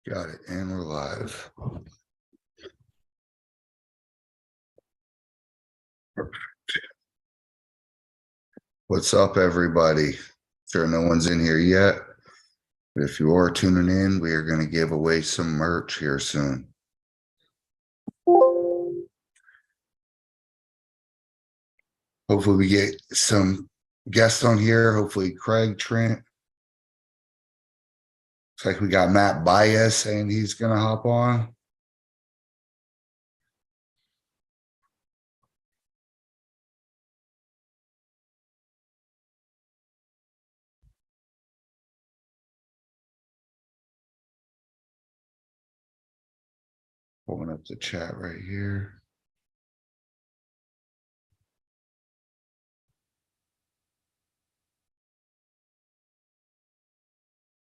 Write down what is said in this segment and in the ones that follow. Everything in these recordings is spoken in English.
Got it. And we're live. What's up, everybody? Sure, no one's in here yet. But if you are tuning in, we are going to give away some merch here soon. Hopefully, we get some guests on here. Hopefully, Craig Trent. Looks like we got Matt Baez saying he's going to hop on. Pulling up the chat right here.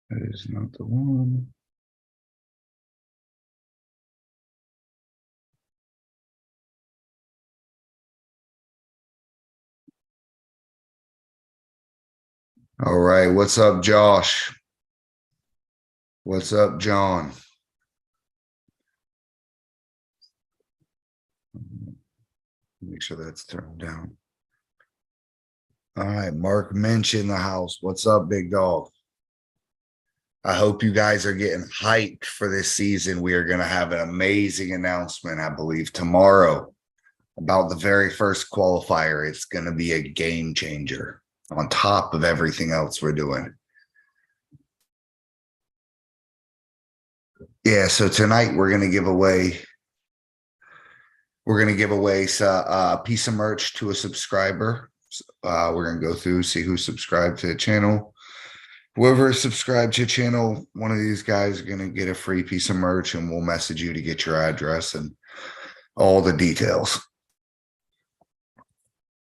That is not the one. All right. What's up, Josh? What's up, John? Make sure that's turned down. All right. Mark Minch in the house. What's up, big dog? I hope you guys are getting hyped for this season. We are going to have an amazing announcement, I believe, tomorrow about the very first qualifier. It's going to be a game changer on top of everything else we're doing. Yeah, so tonight we're going to give away a piece of merch to a subscriber. We're going to go through, see who subscribed to the channel. Whoever is subscribed to the channel, one of these guys are going to get a free piece of merch, and we'll message you to get your address and all the details.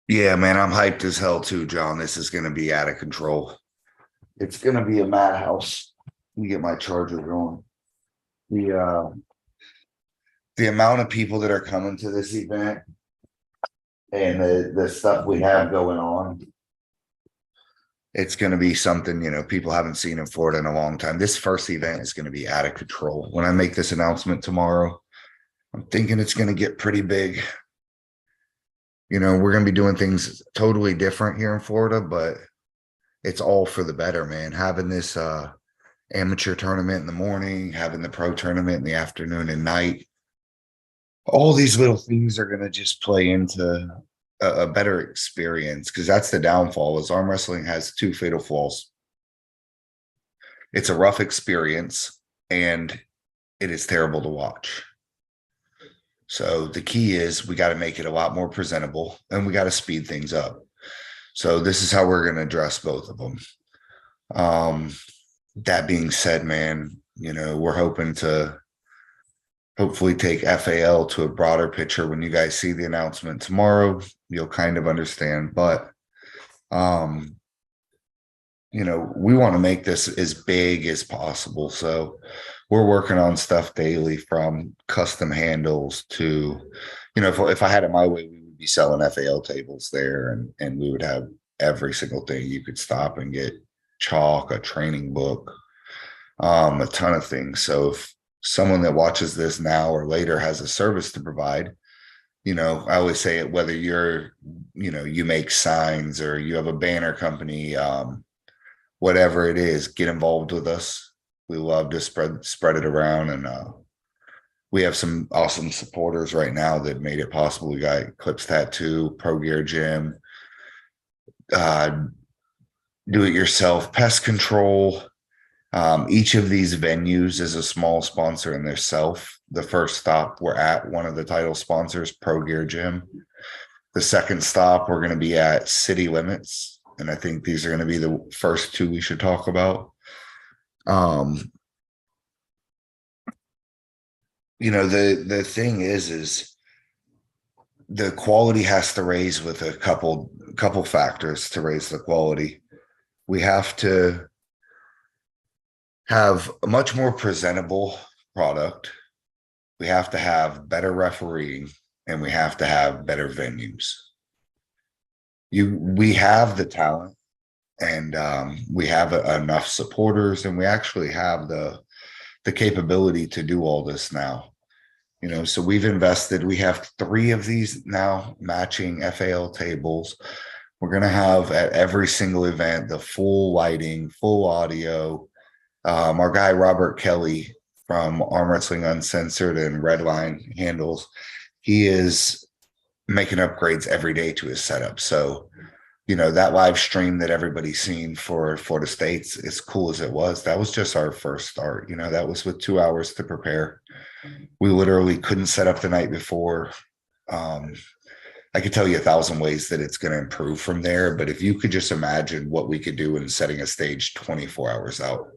Yeah, man, I'm hyped as hell too, John. This is going to be out of control. It's going to be a madhouse. Let me get my charger going. The amount of people that are coming to this event and the stuff we have going on, it's going to be something, people haven't seen in Florida in a long time. This first event is going to be out of control. When I make this announcement tomorrow, I'm thinking it's going to get pretty big. We're going to be doing things totally different here in Florida, but it's all for the better, man. Having this amateur tournament in the morning, having the pro tournament in the afternoon and night, all these little things are going to just play into a better experience, because that's the downfall is arm wrestling has two fatal flaws. It's a rough experience and it is terrible to watch. So the key is we got to make it a lot more presentable and we got to speed things up. So this is how we're going to address both of them. That being said, man, we're hoping to hopefully take FAL to a broader picture. When you guys see the announcement tomorrow, you'll kind of understand. But, we want to make this as big as possible. So we're working on stuff daily, from custom handles to, if I had it my way, we would be selling FAL tables there, and we would have every single thing. You could stop and get chalk, a training book, a ton of things. So if someone that watches this now or later has a service to provide, I always say it, whether you're, you make signs or you have a banner company, whatever it is, get involved with us. We love to spread it around, and we have some awesome supporters right now that made it possible. We got Eclipse Tattoo, Pro Gear Gym, Do It Yourself Pest Control. Each of these venues is a small sponsor in themselves. The first stop, we're at one of the title sponsors, Pro Gear Gym. The second stop, we're going to be at City Limits. And I think these are going to be the first two we should talk about. The thing is the quality has to raise with a couple factors to raise the quality. We have to have a much more presentable product. We have to have better refereeing, and we have to have better venues. We have the talent, and we have enough supporters, and we actually have the the capability to do all this now. So we have 3 of these now matching FAL tables. We're going to have at every single event the full lighting, full audio. Our guy Robert Kelly from Arm Wrestling Uncensored and Redline Handles, he is making upgrades every day to his setup. So, that live stream that everybody's seen for Florida State's, as cool as it was, that was just our first start. That was with 2 hours to prepare. We literally couldn't set up the night before. I could tell you 1,000 ways that it's going to improve from there. But if you could just imagine what we could do in setting a stage 24 hours out.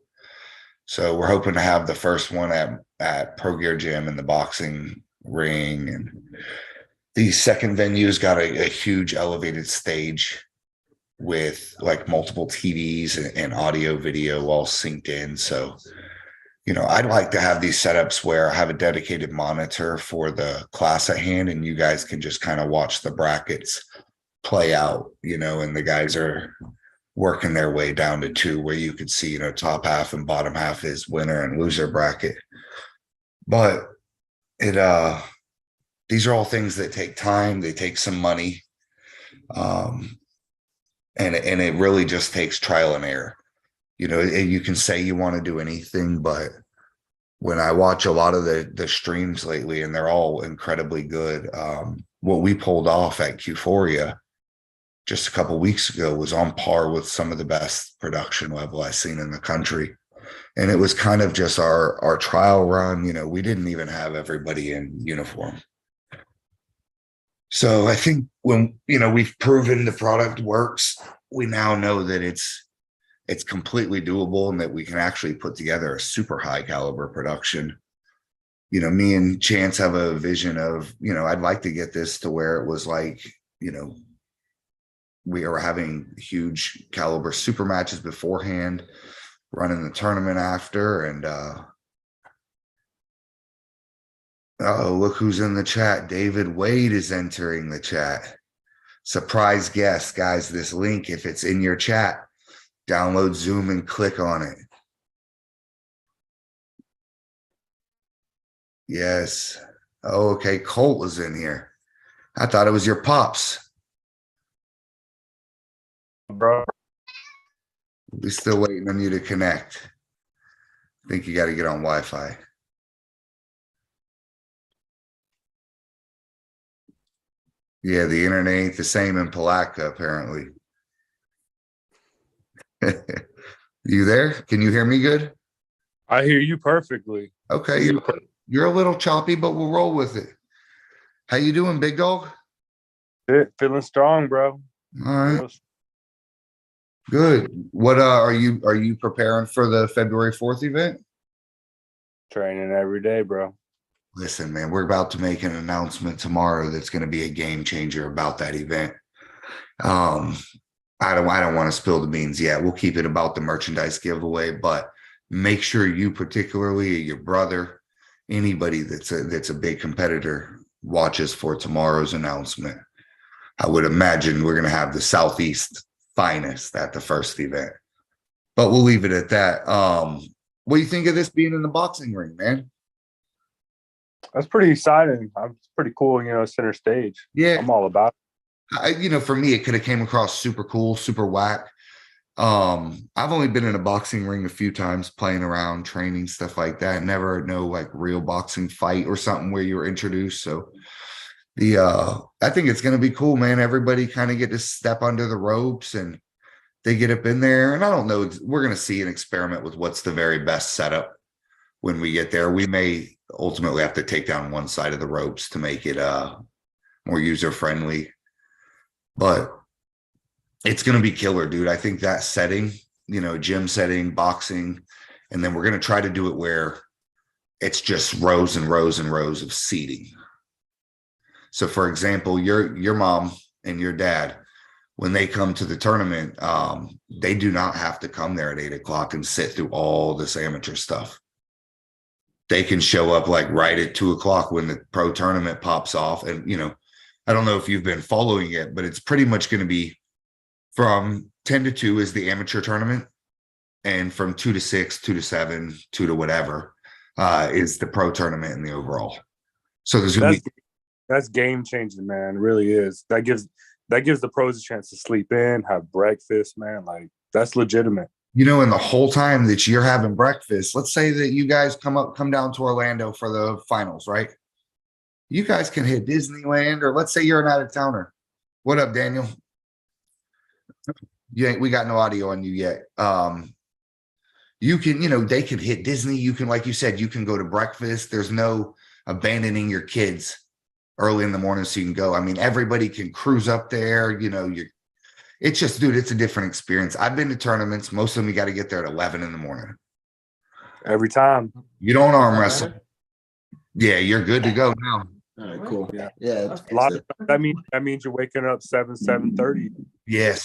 So we're hoping to have the first one at Pro Gear Gym in the boxing ring. And the second venue's got a huge elevated stage with like multiple TVs and audio, video all synced in. So, I'd like to have these setups where I have a dedicated monitor for the class at hand, and you guys can just kind of watch the brackets play out, and the guys are working their way down to 2 where you could see, top half and bottom half is winner and loser bracket. But these are all things that take time. They take some money. And it really just takes trial and error. You can say you want to do anything, but when I watch a lot of the streams lately, and they're all incredibly good, what we pulled off at Q4 just a couple weeks ago was on par with some of the best production level I've seen in the country. And it was kind of just our trial run. We didn't even have everybody in uniform. So I think when, we've proven the product works, we now know that it's completely doable and that we can actually put together a super high caliber production. Me and Chance have a vision of, I'd like to get this to where it was like, we are having huge caliber super matches beforehand, running the tournament after. And look who's in the chat. David Wade is entering the chat. Surprise guest, guys. This link, if it's in your chat, download Zoom and click on it. Yes. Oh, okay. Colt was in here. I thought it was your pops. Bro. We're still waiting on you to connect. I think you got to get on Wi-Fi. Yeah, the internet ain't the same in Palatka, apparently. You there? Can you hear me good? I hear you perfectly. Okay, you're a little choppy, but we'll roll with it. How you doing, big dog? Feeling strong, bro. All right. Good. What are you preparing for the February 4th event? Training every day, bro. Listen, man, we're about to make an announcement tomorrow that's going to be a game changer about that event. I don't want to spill the beans yet. We'll keep it about the merchandise giveaway, but make sure you, particularly your brother, anybody that's a big competitor, watches for tomorrow's announcement. I would imagine we're going to have the Southeast finest at the first event, but we'll leave it at that. What do you think of this being in the boxing ring, man? That's pretty exciting. It's pretty cool, center stage. Yeah, I'm all about it. For me, it could have came across super cool, super whack. I've only been in a boxing ring a few times, playing around, training, stuff like that. Never no like real boxing fight or something where you were introduced. So I think it's going to be cool, man. Everybody kind of get to step under the ropes and they get up in there. And I don't know, we're going to see an experiment with what's the very best setup when we get there. We may ultimately have to take down one side of the ropes to make it more user friendly, but it's going to be killer, dude. I think that setting, gym setting, boxing, and then we're going to try to do it where it's just rows and rows and rows of seating. So for example, your mom and your dad, when they come to the tournament, they do not have to come there at 8 o'clock and sit through all this amateur stuff. They can show up like right at 2 o'clock when the pro tournament pops off. And, I don't know if you've been following it, but it's pretty much going to be from 10 to 2 is the amateur tournament. And from 2 to 6, 2 to 7, 2 to whatever is the pro tournament and the overall. So there's going to be. That's game changing, man. It really is. That gives the pros a chance to sleep in, have breakfast, man. Like that's legitimate. You know, in the whole time that you're having breakfast, let's say that you guys come down to Orlando for the finals, right? You guys can hit Disneyland, or let's say you're an out of towner. What up, Daniel? We got no audio on you yet. You can, they can hit Disney. You can, like you said, you can go to breakfast. There's no abandoning your kids early in the morning so you can go. I mean, everybody can cruise up there. It's just, dude, it's a different experience. I've been to tournaments. Most of them, you got to get there at 11 in the morning. Every time. You don't arm wrestle. Yeah, you're good to go now. All right, cool. Yeah. A lot of that means you're waking up 7:30. Yeah.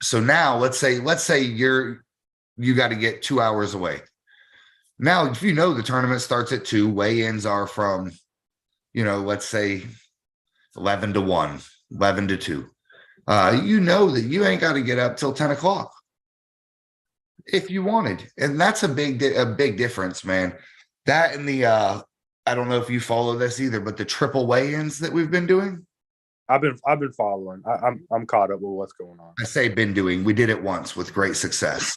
So now let's say you got to get 2 hours away. Now, if the tournament starts at 2, weigh-ins are from, let's say 11 to 1, 11 to 2. That you ain't got to get up till 10 o'clock if you wanted. And that's a big difference, man. That and the, I don't know if you follow this either, but the triple weigh-ins that we've been doing. I've been following. I'm caught up with what's going on. I say been doing. We did it once with great success.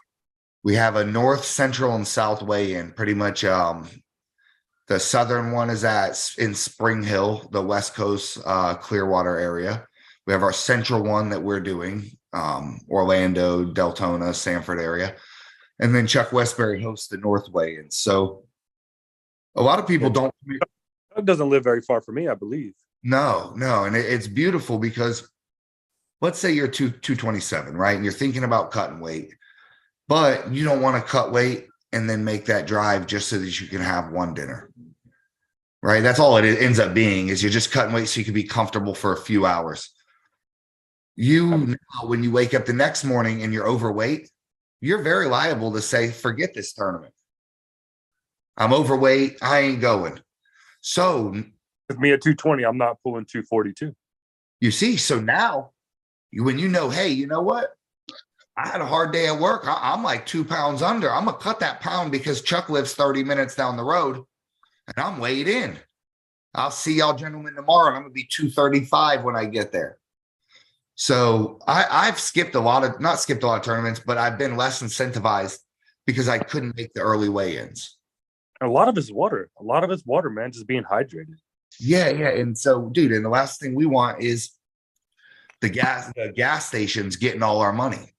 We have a north, central, and south weigh-in. Pretty much, the southern one is in Spring Hill, the West Coast, Clearwater area. We have our central one that we're doing, Orlando, Deltona, Sanford area, and then Chuck Westbury hosts the north weigh-in. So a lot of people don't. Chuck doesn't live very far from me, I believe. No, and it's beautiful because let's say you're 227, right? And you're thinking about cutting weight, but you don't want to cut weight and then make that drive just so that you can have one dinner, right? That's all it ends up being, is you're just cutting weight so you can be comfortable for a few hours. When you wake up the next morning and you're overweight, you're very liable to say, forget this tournament. I'm overweight. I ain't going. So with me at 220, I'm not pulling 242. You see, so now when hey, you know what? I had a hard day at work. I'm like 2 pounds under. I'm going to cut that pound because Chuck lives 30 minutes down the road and I'm weighed in. I'll see y'all gentlemen tomorrow. And I'm going to be 235 when I get there. So I've not skipped a lot of tournaments, but I've been less incentivized because I couldn't make the early weigh-ins. A lot of it's water. Man, just being hydrated. Yeah. And so, dude, and the last thing we want is the gas stations getting all our money.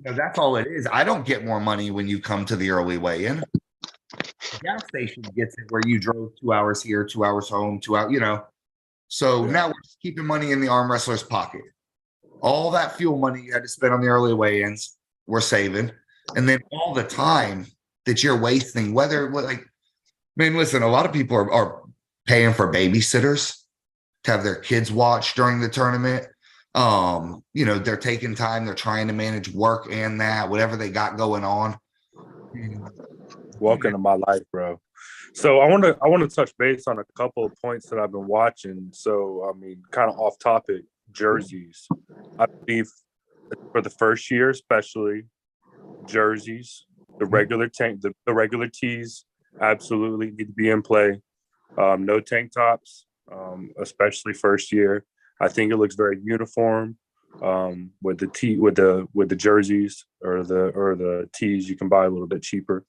That's all it is. I don't get more money when you come to the early weigh-in. The gas station gets it where you drove 2 hours here, 2 hours home, 2 hours, So now we're just keeping money in the arm wrestler's pocket. All that fuel money you had to spend on the early weigh-ins, we're saving. And then all the time that you're wasting, listen, a lot of people are paying for babysitters to have their kids watch during the tournament. They're taking time, they're trying to manage work and that, whatever they got going on. Welcome to my life, bro. So I want to touch base on a couple of points that I've been watching. So, I mean, kind of off topic, jerseys. I believe for the first year, especially, jerseys, the regular the regular tees absolutely need to be in play. No tank tops, especially first year. I think it looks very uniform with the jerseys or the tees you can buy a little bit cheaper.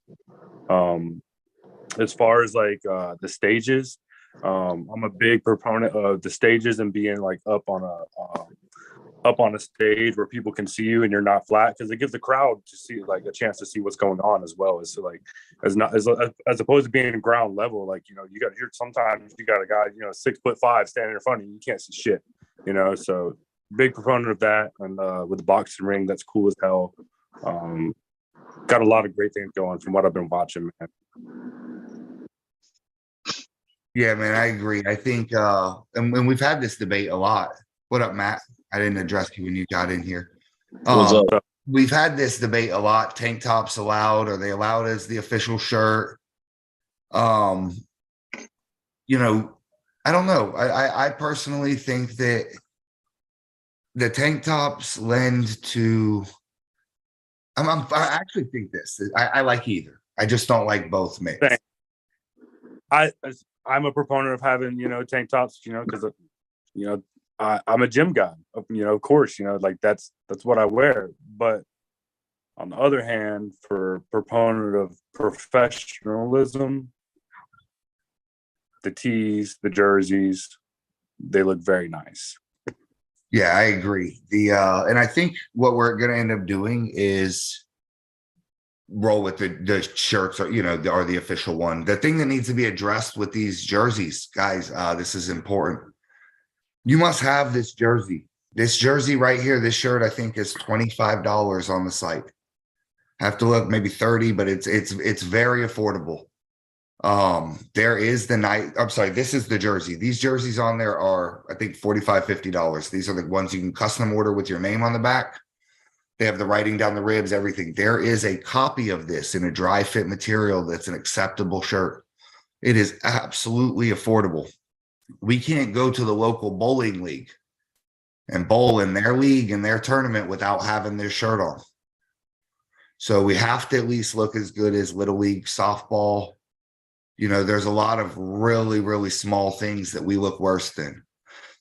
As far as the stages, I'm a big proponent of the stages and being up on a stage where people can see you and you're not flat, because it gives the crowd to see a chance to see what's going on as well. As opposed to being ground level, sometimes you got a guy 6'5" standing in front of you, you can't see shit, So big proponent of that, and with the boxing ring, that's cool as hell. Got a lot of great things going from what I've been watching, man. Yeah, man, I agree. I think, and we've had this debate a lot. What up, Matt? I didn't address you when you got in here. What's up? We've had this debate a lot. Tank tops allowed? Are they allowed as the official shirt? I don't know. I personally think that the tank tops lend to. I actually think this. I like either. I just don't like both mixed. I'm a proponent of having, tank tops, because, I'm a gym guy, of course, like that's what I wear. But on the other hand, for proponent of professionalism, the tees, the jerseys, they look very nice. Yeah, I agree. And I think what we're going to end up doing is roll with the shirts, or are the official one. The thing that needs to be addressed with these jerseys, guys, this is important. You must have this jersey. This jersey right here, this shirt, I think is $25 on the site. Have to look, maybe 30, but it's very affordable. There is the night. I'm sorry, this is the jersey. These jerseys on there are, I think, $45, $50. These are the ones you can custom order with your name on the back. They have the writing down the ribs, everything. There is a copy of this in a dry fit material that's an acceptable shirt. It is absolutely affordable. We can't go to the local bowling league and bowl in their league and their tournament without having their shirt on. So we have to at least look as good as Little League softball. There's a lot of really, really small things that we look worse than.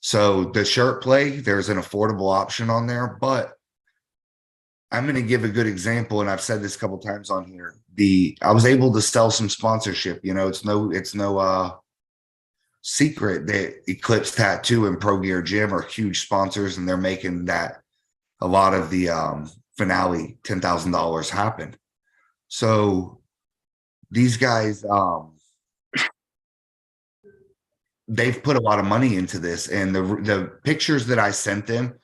So the shirt play, there's an affordable option on there, but I'm going to give a good example, and I've said this a couple times on here. I was able to sell some sponsorship. It's no secret that Eclipse Tattoo and Pro Gear Gym are huge sponsors, and they're making that a lot of the finale $10,000 happen. So these guys, they've put a lot of money into this, and the pictures that I sent them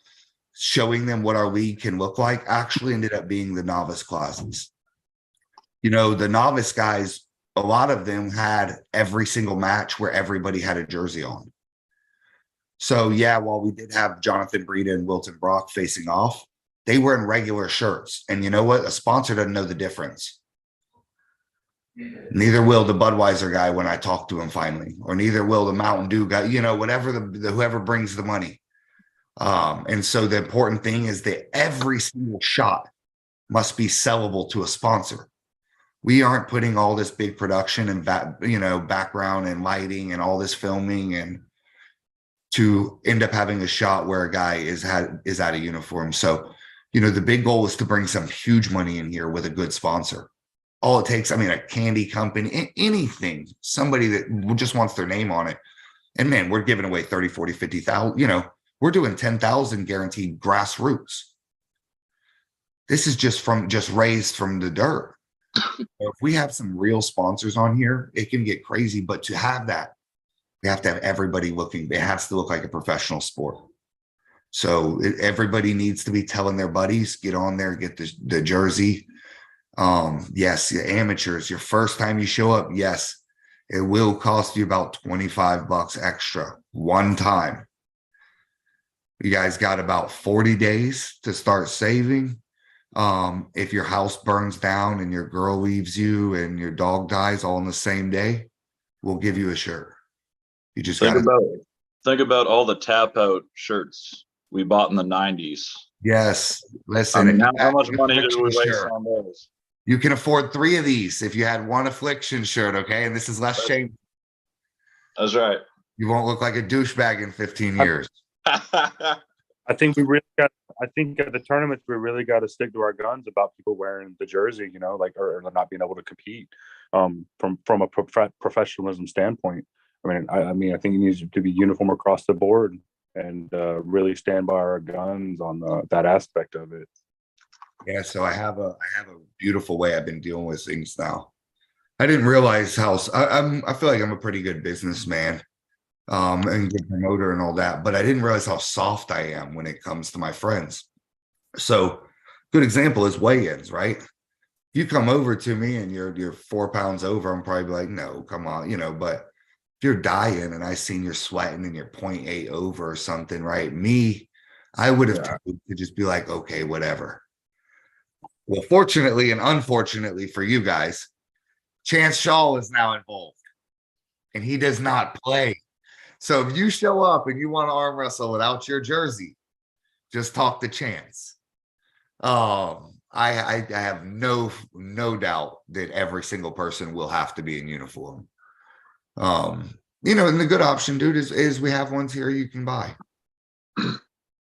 showing them what our league can look like actually ended up being the novice classes. The novice guys, a lot of them had every single match where everybody had a jersey on. So yeah, while we did have Jonathan Breida and Wilton Brock facing off, they were in regular shirts. And you know what? A sponsor doesn't know the difference. Neither will the Budweiser guy when I talk to him finally, or neither will the Mountain Dew guy, whatever whoever brings the money. And so the important thing is that every single shot must be sellable to a sponsor. We aren't putting all this big production and background and lighting and all this filming and to end up having a shot where a guy is out of uniform. So, the big goal is to bring some huge money in here with a good sponsor. All it takes, a candy company, anything, somebody that just wants their name on it. And man, we're giving away 30, 40, 50,000, we're doing 10,000 guaranteed grassroots. This is just raised from the dirt. If we have some real sponsors on here, it can get crazy. But to have that, we have to have everybody looking. It has to look like a professional sport. So everybody needs to be telling their buddies, get on there, get the jersey. Yes, the amateurs, your first time you show up, yes, it will cost you about $25 extra one time. You guys got about 40 days to start saving. If your house burns down and your girl leaves you and your dog dies all in the same day, we'll give you a shirt. You just think about all the tap out shirts we bought in the 90s. Yes. Listen, how much money did we waste on those? You can afford 3 of these if you had one affliction shirt, okay? And this is less shame. That's right. You won't look like a douchebag in 15 years. I think I think at the tournaments we really got to stick to our guns about people wearing the jersey, or not being able to compete from a professionalism standpoint. I think it needs to be uniform across the board and really stand by our guns on that aspect of it. Yeah, so I have a beautiful way I've been dealing with things now. I didn't realize how I feel like I'm a pretty good businessman. And good promoter and all that, but I didn't realize how soft I am when it comes to my friends. So good example is weigh-ins, right? You come over to me and you're 4 pounds over, I'm probably like, no, come on, but if you're dying and I seen you're sweating and you're 0.8 over or something, right? I would have to just be like, okay, whatever. Well, fortunately and unfortunately for you guys, Chance Shaw is now involved and he does not play. So if you show up and you want to arm wrestle without your jersey, just talk to Chance. I have no doubt that every single person will have to be in uniform. And the good option, dude, is we have ones here you can buy.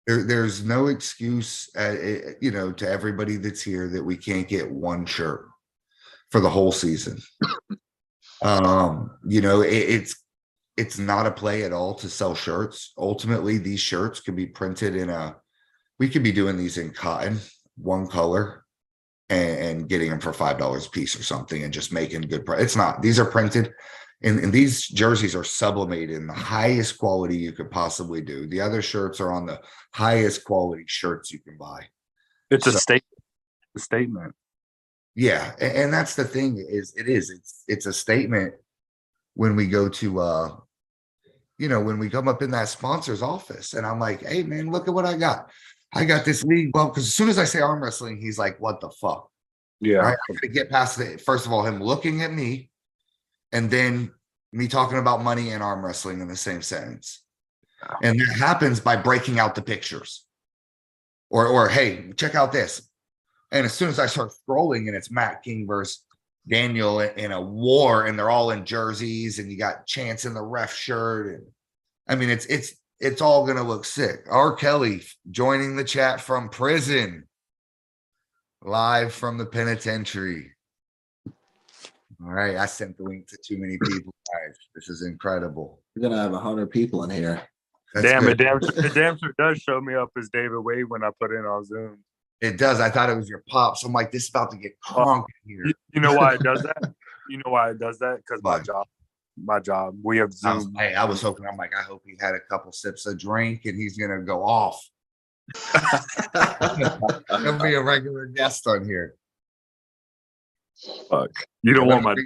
There's no excuse, to everybody that's here that we can't get one shirt for the whole season. It's not a play at all to sell shirts. Ultimately, these shirts could be printed we could be doing these in cotton, one color, and getting them for $5 a piece or something and just making good price. It's not. These are printed. And these jerseys are sublimated in the highest quality you could possibly do. The other shirts are on the highest quality shirts you can buy. It's a statement. Yeah, and that's the thing it's a statement when we go to when we come up in that sponsor's office and I'm like, hey man, look at what I got. I got this league. Well, because as soon as I say arm wrestling, he's like, what the fuck? Yeah. Right? I'm gonna get past it. First of all, him looking at me. And then me talking about money and arm wrestling in the same sentence. And that happens by breaking out the pictures. Or hey, check out this. And as soon as I start scrolling and it's Matt King versus Daniel in a war and they're all in jerseys and you got Chance in the ref shirt. And I mean, it's all going to look sick. R. Kelly joining the chat from prison. Live from the penitentiary. All right, I sent the link to too many people, guys. This is incredible. We're gonna have 100 people in here. That's Damn, good. it damn sure does show me up as David Wade when I put in on Zoom. It does. I thought it was your pops. I'm like, this is about to get crunk here. You know why it does that? You know why it does that? Because my job. We have Zoom. I was hoping. I'm like, I hope he had a couple sips of drink and he's gonna go off. He'll be a regular guest on here. Fuck. You don't want my.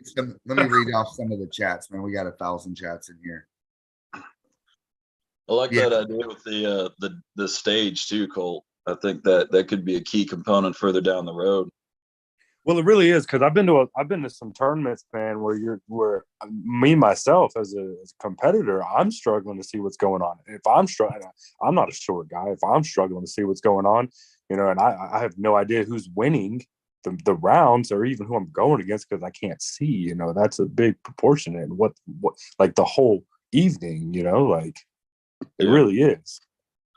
Let me read off some of the chats, man. We got 1,000 chats in here. I like that idea with the stage too, Colt. I think that could be a key component further down the road. Well, it really is because I've been to some tournaments, man, where me myself as a competitor, I'm struggling to see what's going on. If I'm struggling, I'm not a short guy. If I'm struggling to see what's going on, and I have no idea who's winning the rounds or even who I'm going against because I can't see. That's a big proportion in what like the whole evening. It really is.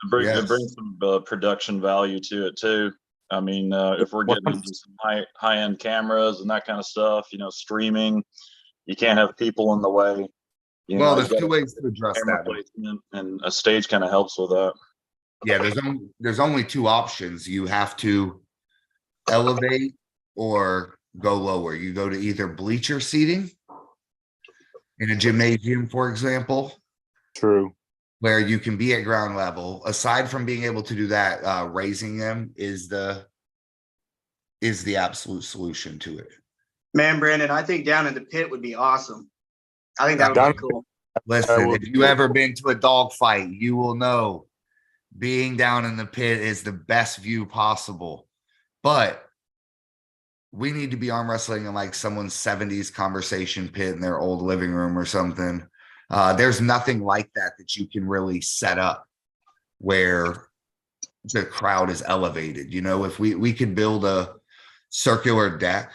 It brings some production value to it too. I mean, if we're getting into some high-end cameras and that kind of stuff, streaming, you can't have people in the way. There's two ways to address that. And a stage kind of helps with that. Yeah, there's only two options. You have to elevate or go lower. You go to either bleacher seating in a gymnasium, for example. True. Where you can be at ground level. Aside from being able to do that, raising them is the absolute solution to it. Man, Brandon, I think down in the pit would be awesome. I think that would be cool. Listen, if you ever been to a dog fight, you will know being down in the pit is the best view possible. But we need to be arm wrestling in like someone's 70s conversation pit in their old living room or something. There's nothing like that you can really set up where the crowd is elevated. If we could build a circular deck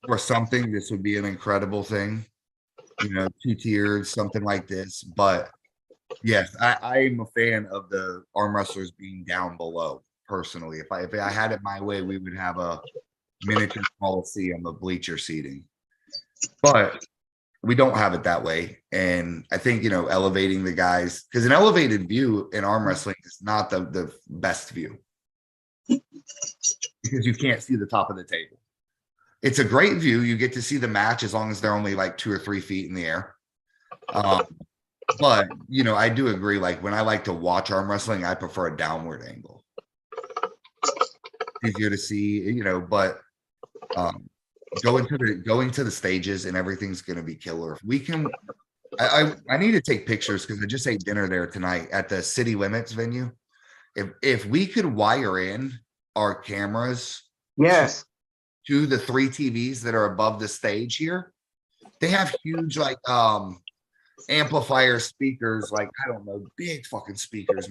or something, this would be an incredible thing. 2 tiers, something like this. But yes, I am a fan of the arm wrestlers being down below. Personally, if I had it my way, we would have a miniature coliseum of bleacher seating. But we don't have it that way. And I think, elevating the guys, because an elevated view in arm wrestling is not the best view because you can't see the top of the table. It's a great view. You get to see the match as long as they're only like 2 or 3 feet in the air. But, I do agree. Like when I like to watch arm wrestling, I prefer a downward angle. Easier to see, but going to the stages and everything's going to be killer. If we can, I need to take pictures because I just ate dinner there tonight at the City Limits venue. If we could wire in our cameras, yes, to the 3 TVs that are above the stage here, they have huge like amplifier speakers, like I don't know, big fucking speakers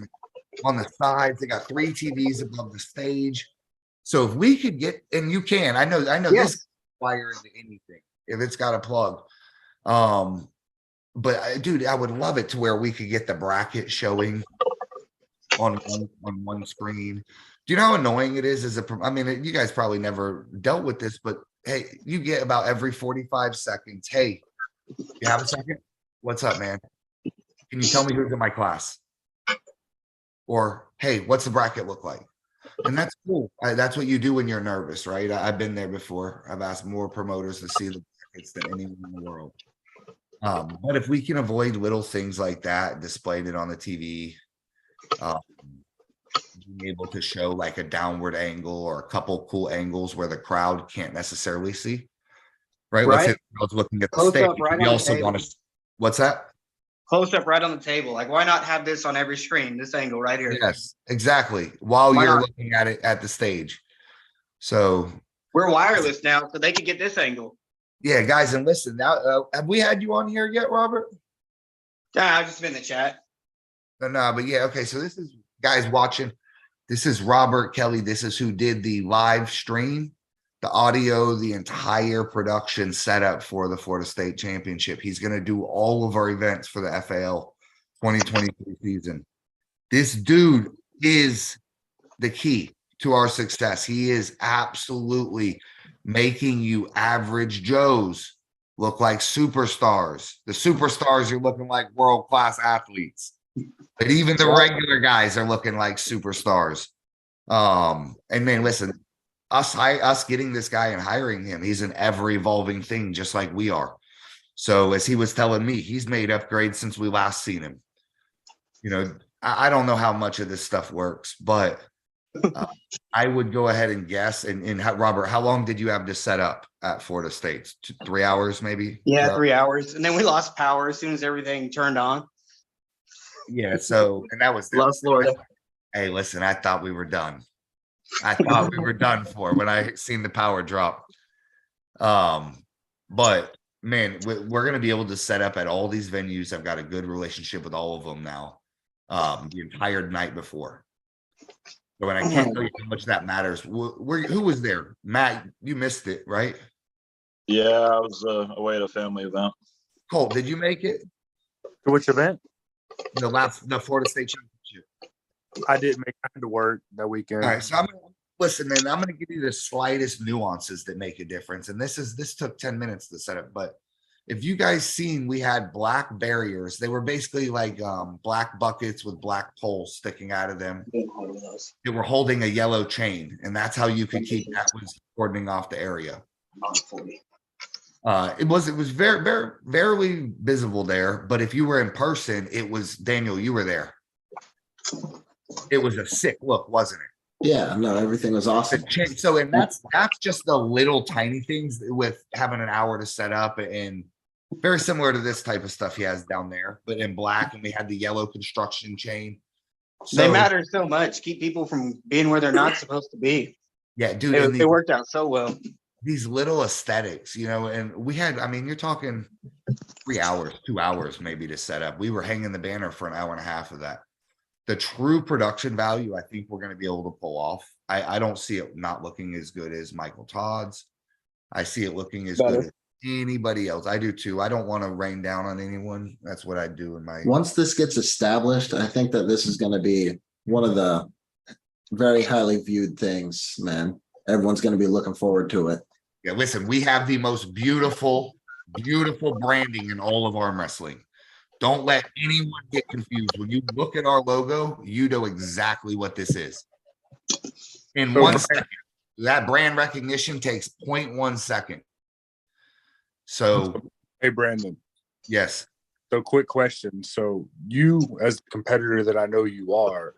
on the sides. They got 3 TVs above the stage. So if we could get, and you can, I know yes. This wire into anything if it's got a plug. but dude, I would love it to where we could get the bracket showing on one screen. Do you know how annoying it is as I mean, you guys probably never dealt with this, but hey, you get about every 45 seconds. Hey, you have a second? What's up, man? Can you tell me who's in my class? Or, hey, what's the bracket look like? And that's cool. That's what you do when you're nervous, right? I've been there before. I've asked more promoters to see the brackets than anyone in the world. But if we can avoid little things like that, displaying it on the TV, being able to show like a downward angle or a couple cool angles where the crowd can't necessarily see, right? Let's say the crowd's looking at the Close stage. up right We on the also want table. to. What's that? Close up right on the table. Like, why not have this on every screen? This angle right here. Yes, exactly. While Why you're not? looking at it at the stage. So We're wireless now, so they could get this angle. yeah, guys, and listen, now have we had you on here yet, Robert? Yeah, I've just been in the chat. No, but yeah, okay. So this is guys watching. This is Robert Kelly. This is who did the live stream, the audio, the entire production setup for the Florida State Championship. He's going to do all of our events for the FAL 2023 season. This dude is the key to our success. He is absolutely making you average Joes look like superstars. The superstars are looking like world-class athletes. But even the regular guys are looking like superstars. And man, listen, us getting this guy and hiring him, he's an ever-evolving thing, just like we are. So as he was telling me, he's made upgrades since we last seen him. You know, I don't know how much of this stuff works, but I would go ahead and guess. And Robert, how long did you have to set up at Florida State? 3 hours, maybe? Yeah, 3 hours. And then we lost power as soon as everything turned on. Yeah. So, and that was Love Florida. Hey, listen, I thought we were done. I thought we were done for when I seen the power drop. But man, we're going to be able to set up at all these venues. I've got a good relationship with all of them now. The entire night before. So, and I can't tell you how much that matters. Who was there? Matt, you missed it, right? Yeah, I was away at a family event. Colt, did you make it? Which event? The Florida State Championship. I didn't make. I had to work that weekend. All right, so listen, man. I'm going to give you the slightest nuances that make a difference, and this took 10 minutes to set up. But if you guys seen, we had black barriers. They were basically like black buckets with black poles sticking out of them. They were holding a yellow chain, and that's how you could keep that was cordoning off the area. It was very, very, very visible there. But if you were in person, it was Daniel. You were there. It was a sick look, wasn't it? Yeah, no, everything was awesome. So, and that's just the little tiny things with having an hour to set up, and very similar to this type of stuff he has down there, but in black, and we had the yellow construction chain. So, They matter so much. Keep people from being where they're not supposed to be. Yeah, dude. It worked out so well. These little aesthetics, you know, and we had, I mean, you're talking 3 hours, 2 hours maybe to set up. We were hanging the banner for an hour and a half of that. The true production value, I think we're going to be able to pull off. I don't see it not looking as good as Michael Todd's. I see it looking as good as anybody else. I do too. I don't want to rain down on anyone. That's what I do in my. Once this gets established, I think that this is going to be one of the very highly viewed things, man. Everyone's going to be looking forward to it. Yeah, listen, we have the most beautiful, beautiful branding in all of arm wrestling. Don't let anyone get confused. When you look at our logo, you know exactly what this is. In 1 second, that brand recognition takes 0.1 second. So, Hey, Brandon. yes. So, quick question. So, you, as the competitor that I know you are,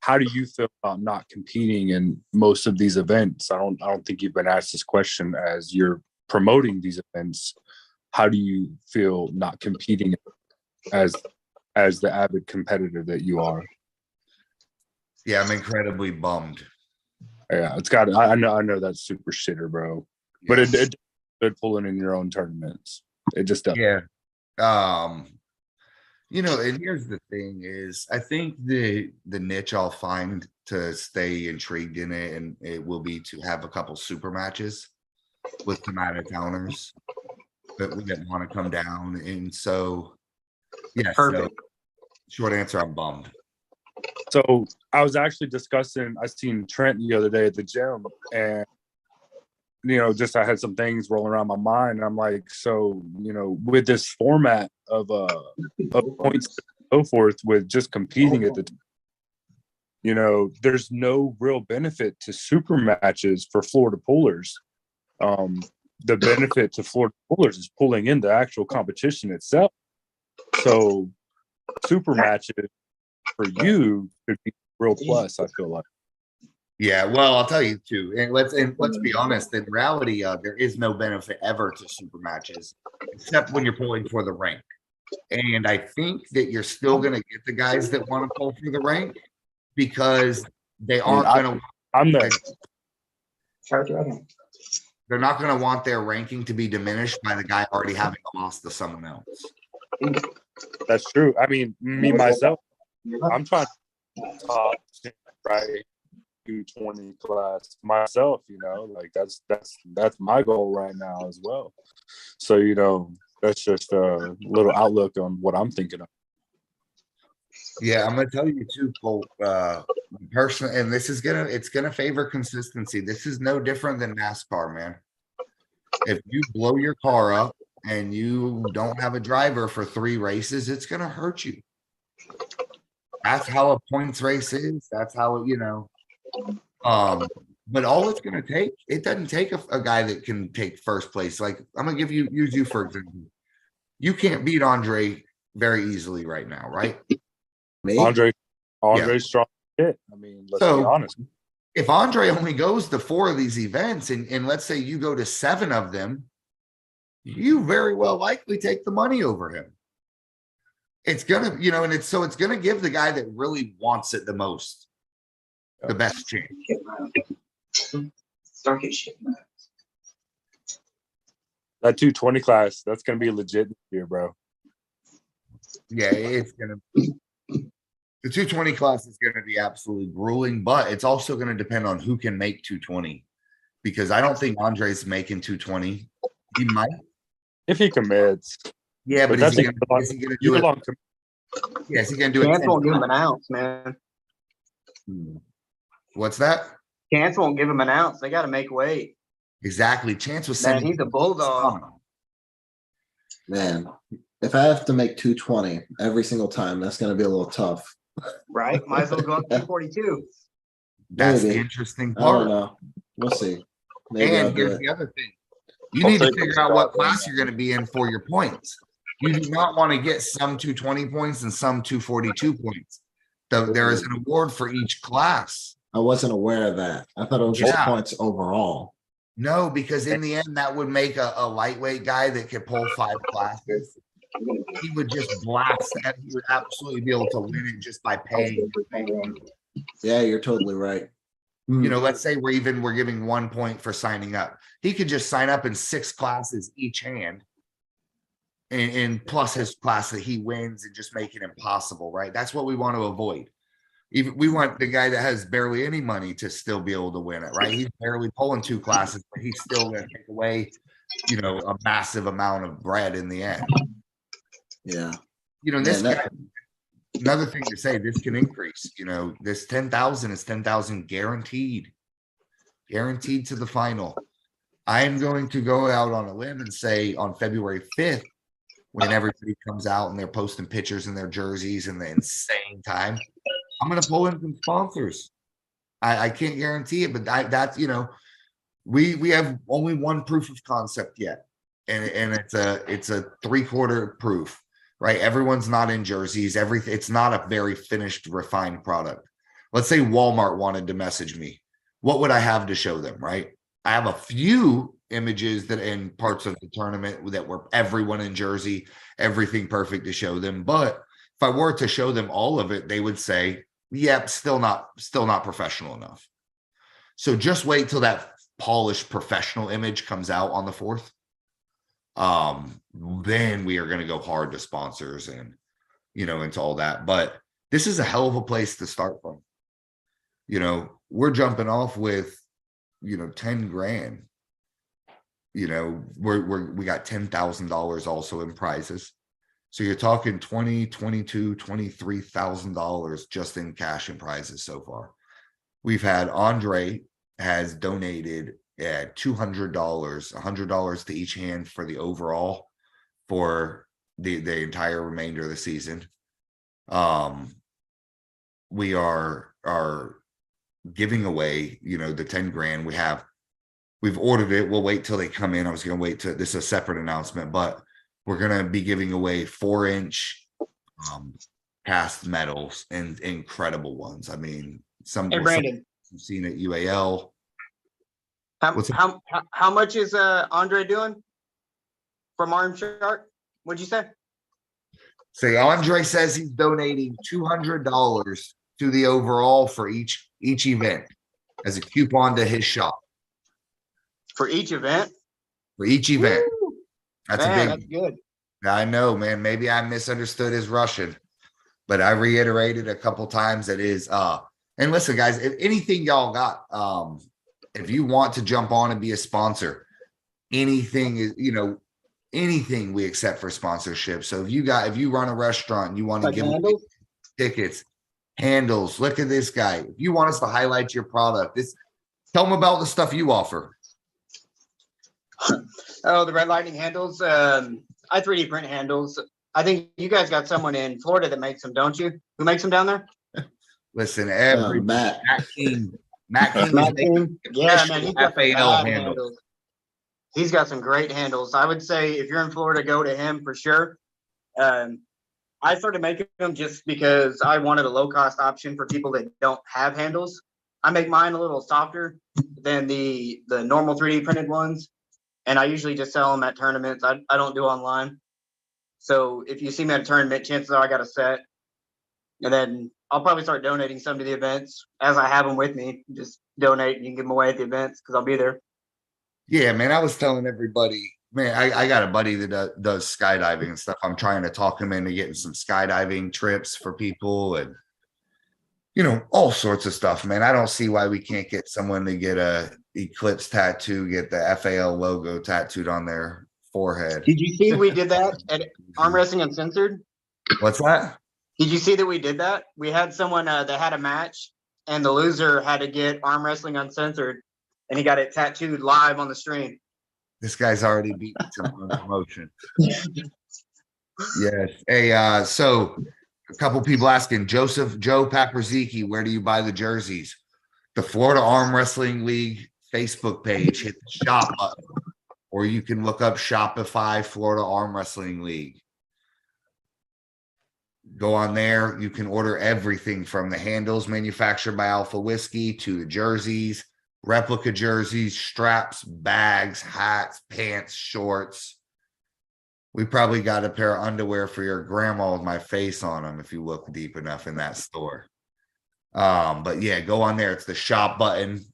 how do you feel about not competing in most of these events? I don't think you've been asked this question as you're promoting these events. How do you feel not competing as the avid competitor that you are? Yeah, I'm incredibly bummed. Yeah, it's got. I know that's super shitter, bro. But it good pulling in your own tournaments. It just does. Yeah. You know, and here's the thing is I think the niche I'll find to stay intrigued in it, and it will be to have a couple super matches with some out of towners. that want to come down. And so, yeah, so Perfect. short answer, I'm bummed. So I was actually discussing, I seen Trent the other day at the gym, and just I had some things rolling around my mind. And I'm like, so, with this format of points and so forth, with just competing at the there's no real benefit to super matches for Florida pullers. The benefit to Florida pullers is pulling in the actual competition itself. So super matches for you could be a real plus, I feel like. Yeah, well, I'll tell you too, and let's be honest. In reality, there is no benefit ever to super matches, except when you're pulling for the rank. And I think that you're still going to get the guys that want to pull for the rank because they aren't going to. I'm there. They're not going to want their ranking to be diminished by the guy already having lost to someone else. That's true. I mean, me myself, I'm trying to top right 220 class myself. Like that's my goal right now as well. So that's just a little outlook on what I'm thinking of. Yeah, I'm gonna tell you too, Colt. Personally, and it's gonna favor consistency. This is no different than NASCAR, man. If you blow your car up and you don't have a driver for 3 races, it's gonna hurt you. That's how a points race is. That's how but all it's gonna take, it doesn't take a guy that can take first place. Like I'm gonna use you for example. You can't beat Andre very easily right now, right? Me? Andre's Yeah. strong hit. I mean, let's be honest. If Andre only goes to 4 of these events, and let's say you go to 7 of them, you very well likely take the money over him. It's gonna, and it's gonna give the guy that really wants it the most the best chance. That 220 class, that's gonna be legit here, bro. Yeah, it's gonna. The 220 class is going to be absolutely grueling, but it's also going to depend on who can make 220 because I don't think Andre's making 220. He might. If he commits. Yeah, but is he going to do it? Yeah, is he going to do it? Chance won't give him an ounce, man. What's that? Chance won't give him an ounce. They got to make weight. Exactly. Chance was Man, saying he's a bulldog. Man, if I have to make 220 every single time, that's going to be a little tough. Right? Might as well go up to 42. That's Maybe. the interesting I part. don't know. We'll see. Maybe I'll And do here's it. the other thing. You need to figure out what class you're going to be in for your points. You do not want to get some 220 points and some 242 points. There is an award for each class. I wasn't aware of that. I thought it was just points overall. No, because in the end, that would make a lightweight guy that could pull 5 classes. He would just blast that. He would absolutely be able to win it just by paying. Yeah, you're totally right. Let's say we're giving 1 point for signing up. He could just sign up in 6 classes each hand, and plus his class that he wins and just make it impossible, right? That's what we want to avoid. Even we want the guy that has barely any money to still be able to win it, right? He's barely pulling 2 classes, but he's still going to take away, a massive amount of bread in the end. Yeah. Another thing to say, this can increase. This 10,000 is 10,000 guaranteed to the final. I am going to go out on a limb and say on February 5th, when everybody comes out and they're posting pictures in their jerseys and the insane time, I'm going to pull in some sponsors. I can't guarantee it, but that's we have only one proof of concept yet, and it's a 3/4 proof. Right, everyone's not in jerseys. It's not a very finished, refined product. Let's say Walmart wanted to message me. What would I have to show them? Right, I have a few images that in parts of the tournament that were everyone in jersey, everything perfect to show them. But if I were to show them all of it, they would say, "Yep, still not professional enough." So just wait till that polished professional image comes out on the 4th. Then we are going to go hard to sponsors and into all that. But this is a hell of a place to start from. We're jumping off with 10 grand. You know, we got $10,000 also in prizes. So you're talking 20, 22, $23,000 just in cash and prizes so far. We've had Andre has donated at $200, $100 to each hand for the overall for the entire remainder of the season. We are giving away, you know, the 10 grand. We've ordered it. We'll wait till they come in. I was going to wait to, this is a separate announcement, but we're going to be giving away 4-inch cast medals and incredible ones. I mean, Hey, Brandon, you've seen at UAL. how much is Andre doing from Arm Shark? What'd you say? Say Andre says he's donating $200 to the overall for each event as a coupon to his shop. For each event? For each event. Woo! That's Man, a big. that's good. I know, man. Maybe I misunderstood his Russian, but I reiterated a couple times that is and listen, guys, if anything y'all got, if you want to jump on and be a sponsor, anything is, you know, anything we accept for sponsorship. So if you run a restaurant and you want to Like give handles? tickets, handles, look at this guy. If you want us to highlight your product, tell them about the stuff you offer. Oh, the Red Lightning handles. I 3D print handles. I think you guys got someone in Florida that makes them, don't you? Who makes them down there? Listen, Matt. Matt King Matt King. Yeah, man, he's got some FAL bad handle. handles. He's got some great handles. I would say if you're in Florida, go to him for sure. I started making them just because I wanted a low cost option for people that don't have handles. I make mine a little softer than the normal 3D printed ones, and I usually just sell them at tournaments. I don't do online. So if you see me at a tournament, chances are I got a set, and then I'll probably start donating some to the events as I have them with me. Just donate and you can give them away at the events because I'll be there. Yeah, man. I was telling everybody, man, I got a buddy that does skydiving and stuff. I'm trying to talk him into getting some skydiving trips for people and, you know, all sorts of stuff, man. I don't see why we can't get someone to get a Eclipse tattoo, get the FAL logo tattooed on their forehead. Did you see we did that at Arm Wrestling Uncensored? What's that? Did you see that we did that? We had someone that had a match, and the loser had to get Arm Wrestling Uncensored, and he got it tattooed live on the stream. This guy's already beaten some promotion. Yes. Hey, so a couple people asking, Joe Paperziki, where do you buy the jerseys? The Florida Arm Wrestling League Facebook page, hit the shop button, or you can look up Shopify Florida Arm Wrestling League. Go on there. You can order everything from the handles manufactured by Alpha Whiskey to the jerseys, replica jerseys, straps, bags, hats, pants, shorts. We probably got a pair of underwear for your grandma with my face on them if you look deep enough in that store. But yeah, go on there. It's the shop button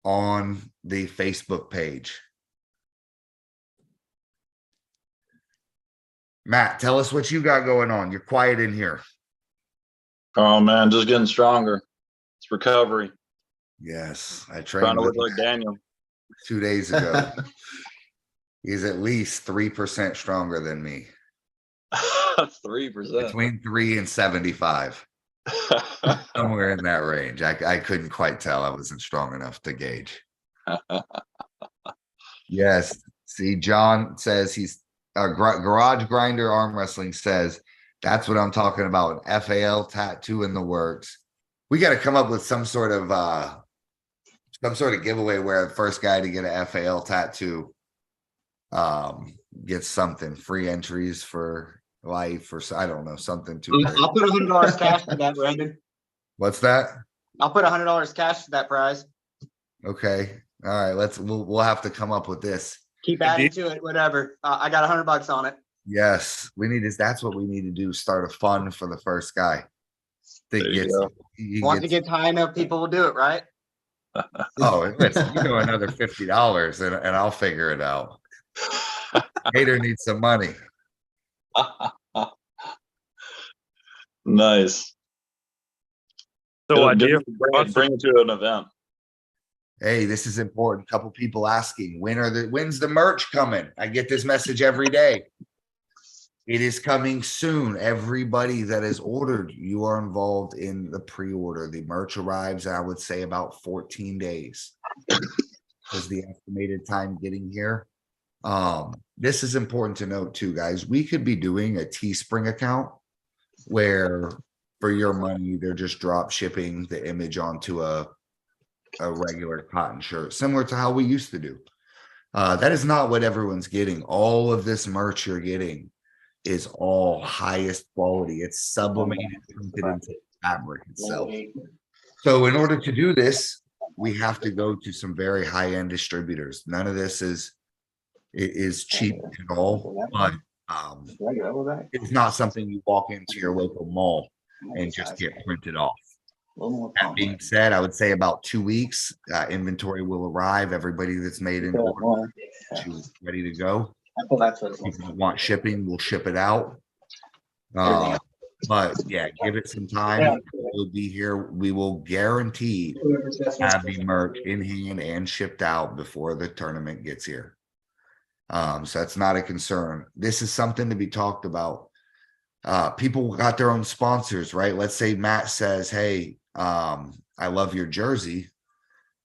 on the Facebook page. Matt, tell us what you got going on. You're quiet in here. Oh man, just getting stronger. It's recovery. Yes, I Trying trained to with look like Daniel. 2 days ago. He's at least 3% stronger than me. 3%. Between 3 and 75. Somewhere in that range. I couldn't quite tell. I wasn't strong enough to gauge. Yes. See, John says he's Garage Grinder Arm Wrestling says that's what I'm talking about. An FAL tattoo in the works. We got to come up with some sort of giveaway where the first guy to get an FAL tattoo gets something, free entries for life or I don't know, something too great. I'll put $100 cash to that, Brandon. What's that? I'll put $100 cash to that prize. Okay. All right. We'll have to come up with this. Keep adding to it, whatever. I got $100 on it. Yes, that's what we need to do. Start a fund for the first guy. Once it gets high enough, people will do it, right? Oh, listen, you know, another $50 and I'll figure it out. Hater needs some money. Nice. So idea bring it to an event. Hey, this is important. Couple people asking, when's the merch coming? I get this message every day. It is coming soon. Everybody that is ordered, you are involved in the pre-order. The merch arrives, I would say, about 14 days is the estimated time getting here. This is important to note too, guys. We could be doing a Teespring account where for your money, they're just drop shipping the image onto a regular cotton shirt, similar to how we used to do. That is not what everyone's getting. All of this merch you're getting is all highest quality. It's sublimated, printed into the fabric itself. So in order to do this, we have to go to some very high-end distributors. None of this is cheap at all, but it's not something you walk into your local mall and just get printed off. That being said, I would say about 2 weeks, inventory will arrive. Everybody that's made an order is ready to go. If you want shipping, we'll ship it out. But yeah, give it some time. We'll be here. We will guarantee have the merch in hand and shipped out before the tournament gets here. So that's not a concern. This is something to be talked about. People got their own sponsors, right? Let's say Matt says, hey, I love your jersey,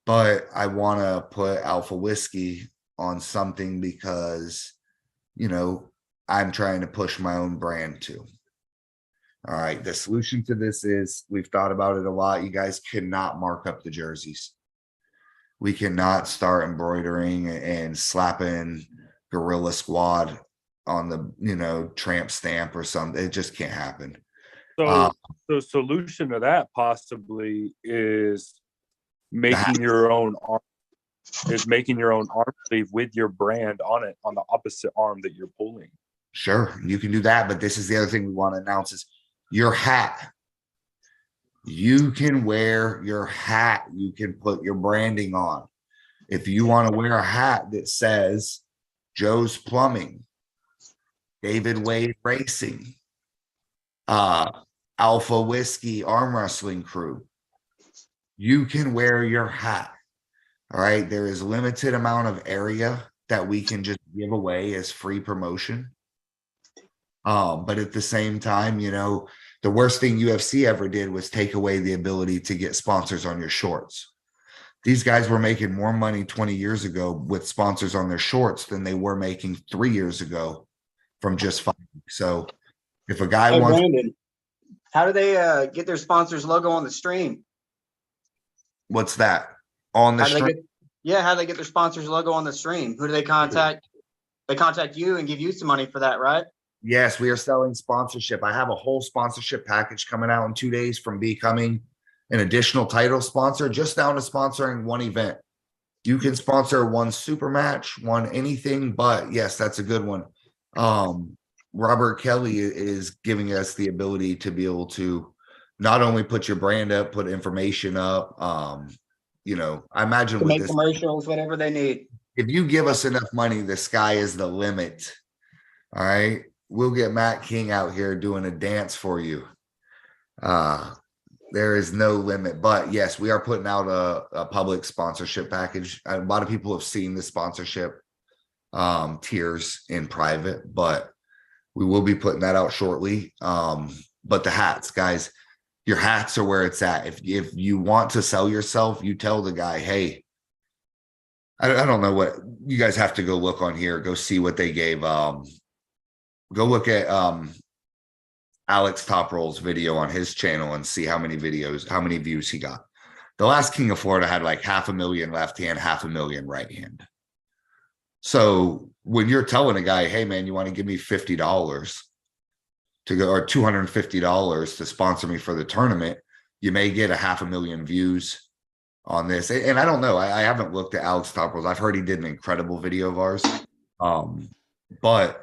but I want to put Alpha Whiskey on something because, you know, I'm trying to push my own brand too. All right. The solution to this is we've thought about it a lot. You guys cannot mark up the jerseys. We cannot start embroidering and slapping Gorilla Squad on the, you know, tramp stamp or something. It just can't happen. So the solution to that possibly is making your own arm sleeve with your brand on it on the opposite arm that you're pulling. Sure, you can do that, but this is the other thing we want to announce is your hat. You can wear your hat. You can put your branding on. If you want to wear a hat that says Joe's Plumbing, David Wade Racing, Alpha Whiskey Arm Wrestling Crew, you can wear your hat. All right. There is limited amount of area that we can just give away as free promotion. But at the same time, you know, the worst thing UFC ever did was take away the ability to get sponsors on your shorts. These guys were making more money 20 years ago with sponsors on their shorts than they were making 3 years ago from just fighting. So if a guy wants, Brandon, how do they get their sponsors logo on the stream? what's that on the stream? How do they get their sponsors logo on the stream? Who do they contact? They contact you and give you some money for that, right? Yes, we are selling sponsorship. I have a whole sponsorship package coming out in 2 days from becoming an additional title sponsor, just down to sponsoring one event. You can sponsor one super match, one anything, but yes, that's a good one. Robert Kelly is giving us the ability to be able to not only put your brand up, put information up. You know, I imagine To with make this, commercials, whatever they need. if you give us enough money, the sky is the limit. All right. We'll get Matt King out here doing a dance for you. There is no limit, but yes, we are putting out a public sponsorship package. A lot of people have seen the sponsorship tiers in private, but we will be putting that out shortly. But the hats, guys, your hats are where it's at. If you want to sell yourself, you tell the guy, hey, I don't know what you guys have to go look on here. Go see what they gave. Go look at Alex Toproll's video on his channel and see how many views he got. The last King of Florida had like 500,000 left hand, 500,000 right hand. So when you're telling a guy, hey man, you want to give me $50 to go, or $250 to sponsor me for the tournament, you may get 500,000 views on this. And I don't know, I haven't looked at Alex Toproll's. I've heard he did an incredible video of ours. But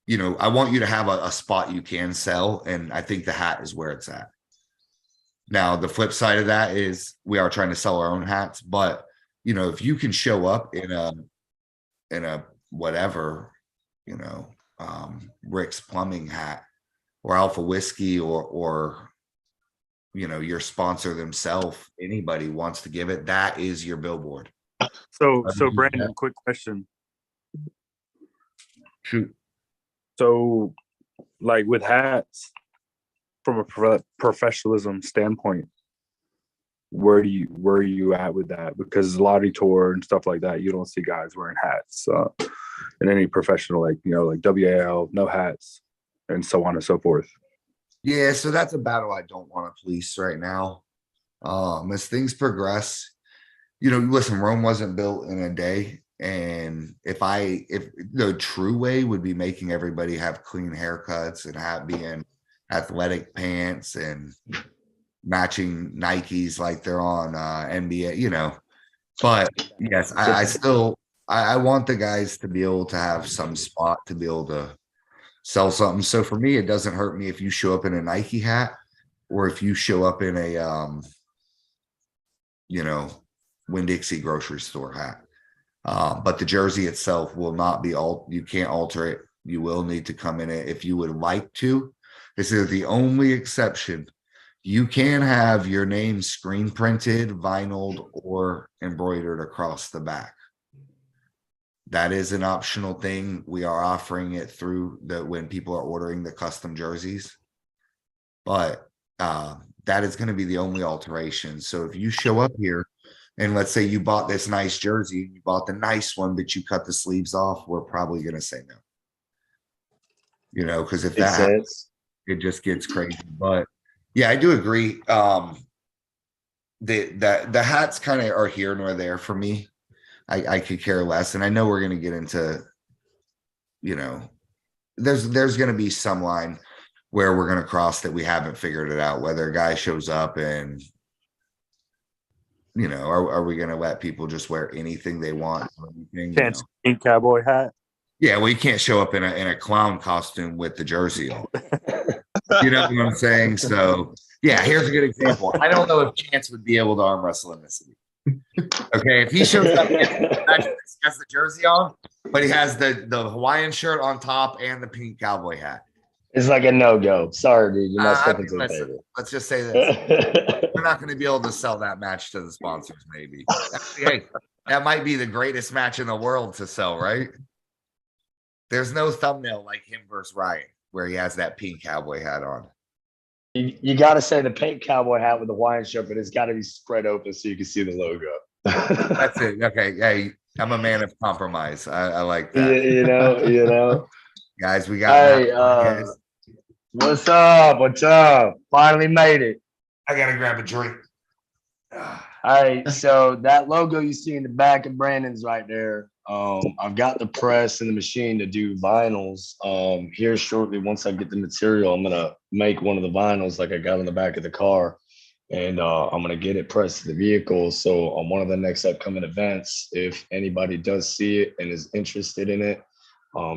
you know, I want you to have a spot you can sell, and I think the hat is where it's at. Now, the flip side of that is we are trying to sell our own hats, but you know, if you can show up in a whatever, you know, Rick's Plumbing hat or Alpha Whiskey or your sponsor themselves, anybody wants to give it, that is your billboard. So Brandon, quick question. Shoot. So, like with hats, from a professionalism standpoint, where are you at with that? Because Lottie Tour and stuff like that, you don't see guys wearing hats in any professional, like WAL, no hats, and so on and so forth. Yeah, so that's a battle I don't want to police right now. As things progress, listen, Rome wasn't built in a day. And if the true way would be making everybody have clean haircuts and being athletic pants and matching Nikes like they're on NBA, but yes, I want the guys to be able to have some spot to be able to sell something. So for me, it doesn't hurt me if you show up in a Nike hat or if you show up in a Winn-Dixie grocery store hat. But the jersey itself will not be you can't alter it. You will need to come in it if you would like to. This is the only exception. You can have your name screen printed, vinyled, or embroidered across the back. That is an optional thing. We are offering it through when people are ordering the custom jerseys. But that is going to be the only alteration. So if you show up here and let's say you bought this nice jersey, you bought the nice one, but you cut the sleeves off, we're probably going to say no. Because if that happens, it just gets crazy. But yeah, I do agree. The hats kind of are here nor there for me. I could care less. And I know we're going to get into, there's going to be some line where we're going to cross that we haven't figured it out, whether a guy shows up and, are we going to let people just wear anything they want? Or anything, Pink cowboy hat. Yeah, well, you can't show up in a clown costume with the jersey on. You know what I'm saying? So, yeah, here's a good example. I don't know if Chance would be able to arm wrestle in this league. Okay, if he shows up, he has the jersey on, but he has the Hawaiian shirt on top and the pink cowboy hat. It's like a no-go. Sorry, dude. You're not stepping to the table. Let's just say this. We're not going to be able to sell that match to the sponsors, maybe. Hey, that might be the greatest match in the world to sell, right? There's no thumbnail like him versus Ryan where he has that pink cowboy hat on. You got to say the pink cowboy hat with the Hawaiian shirt, but it's got to be spread open so you can see the logo. That's it. Okay. Hey, I'm a man of compromise. I like that. You know. Guys, we got. Hey, what's up? What's up? Finally made it. I gotta grab a drink. All right, so that logo you see in the back of Brandon's right there. I've got the press and the machine to do vinyls. Here shortly, once I get the material, I'm gonna make one of the vinyls like I got in the back of the car, and I'm gonna get it pressed to the vehicle. So on one of the next upcoming events, if anybody does see it and is interested in it,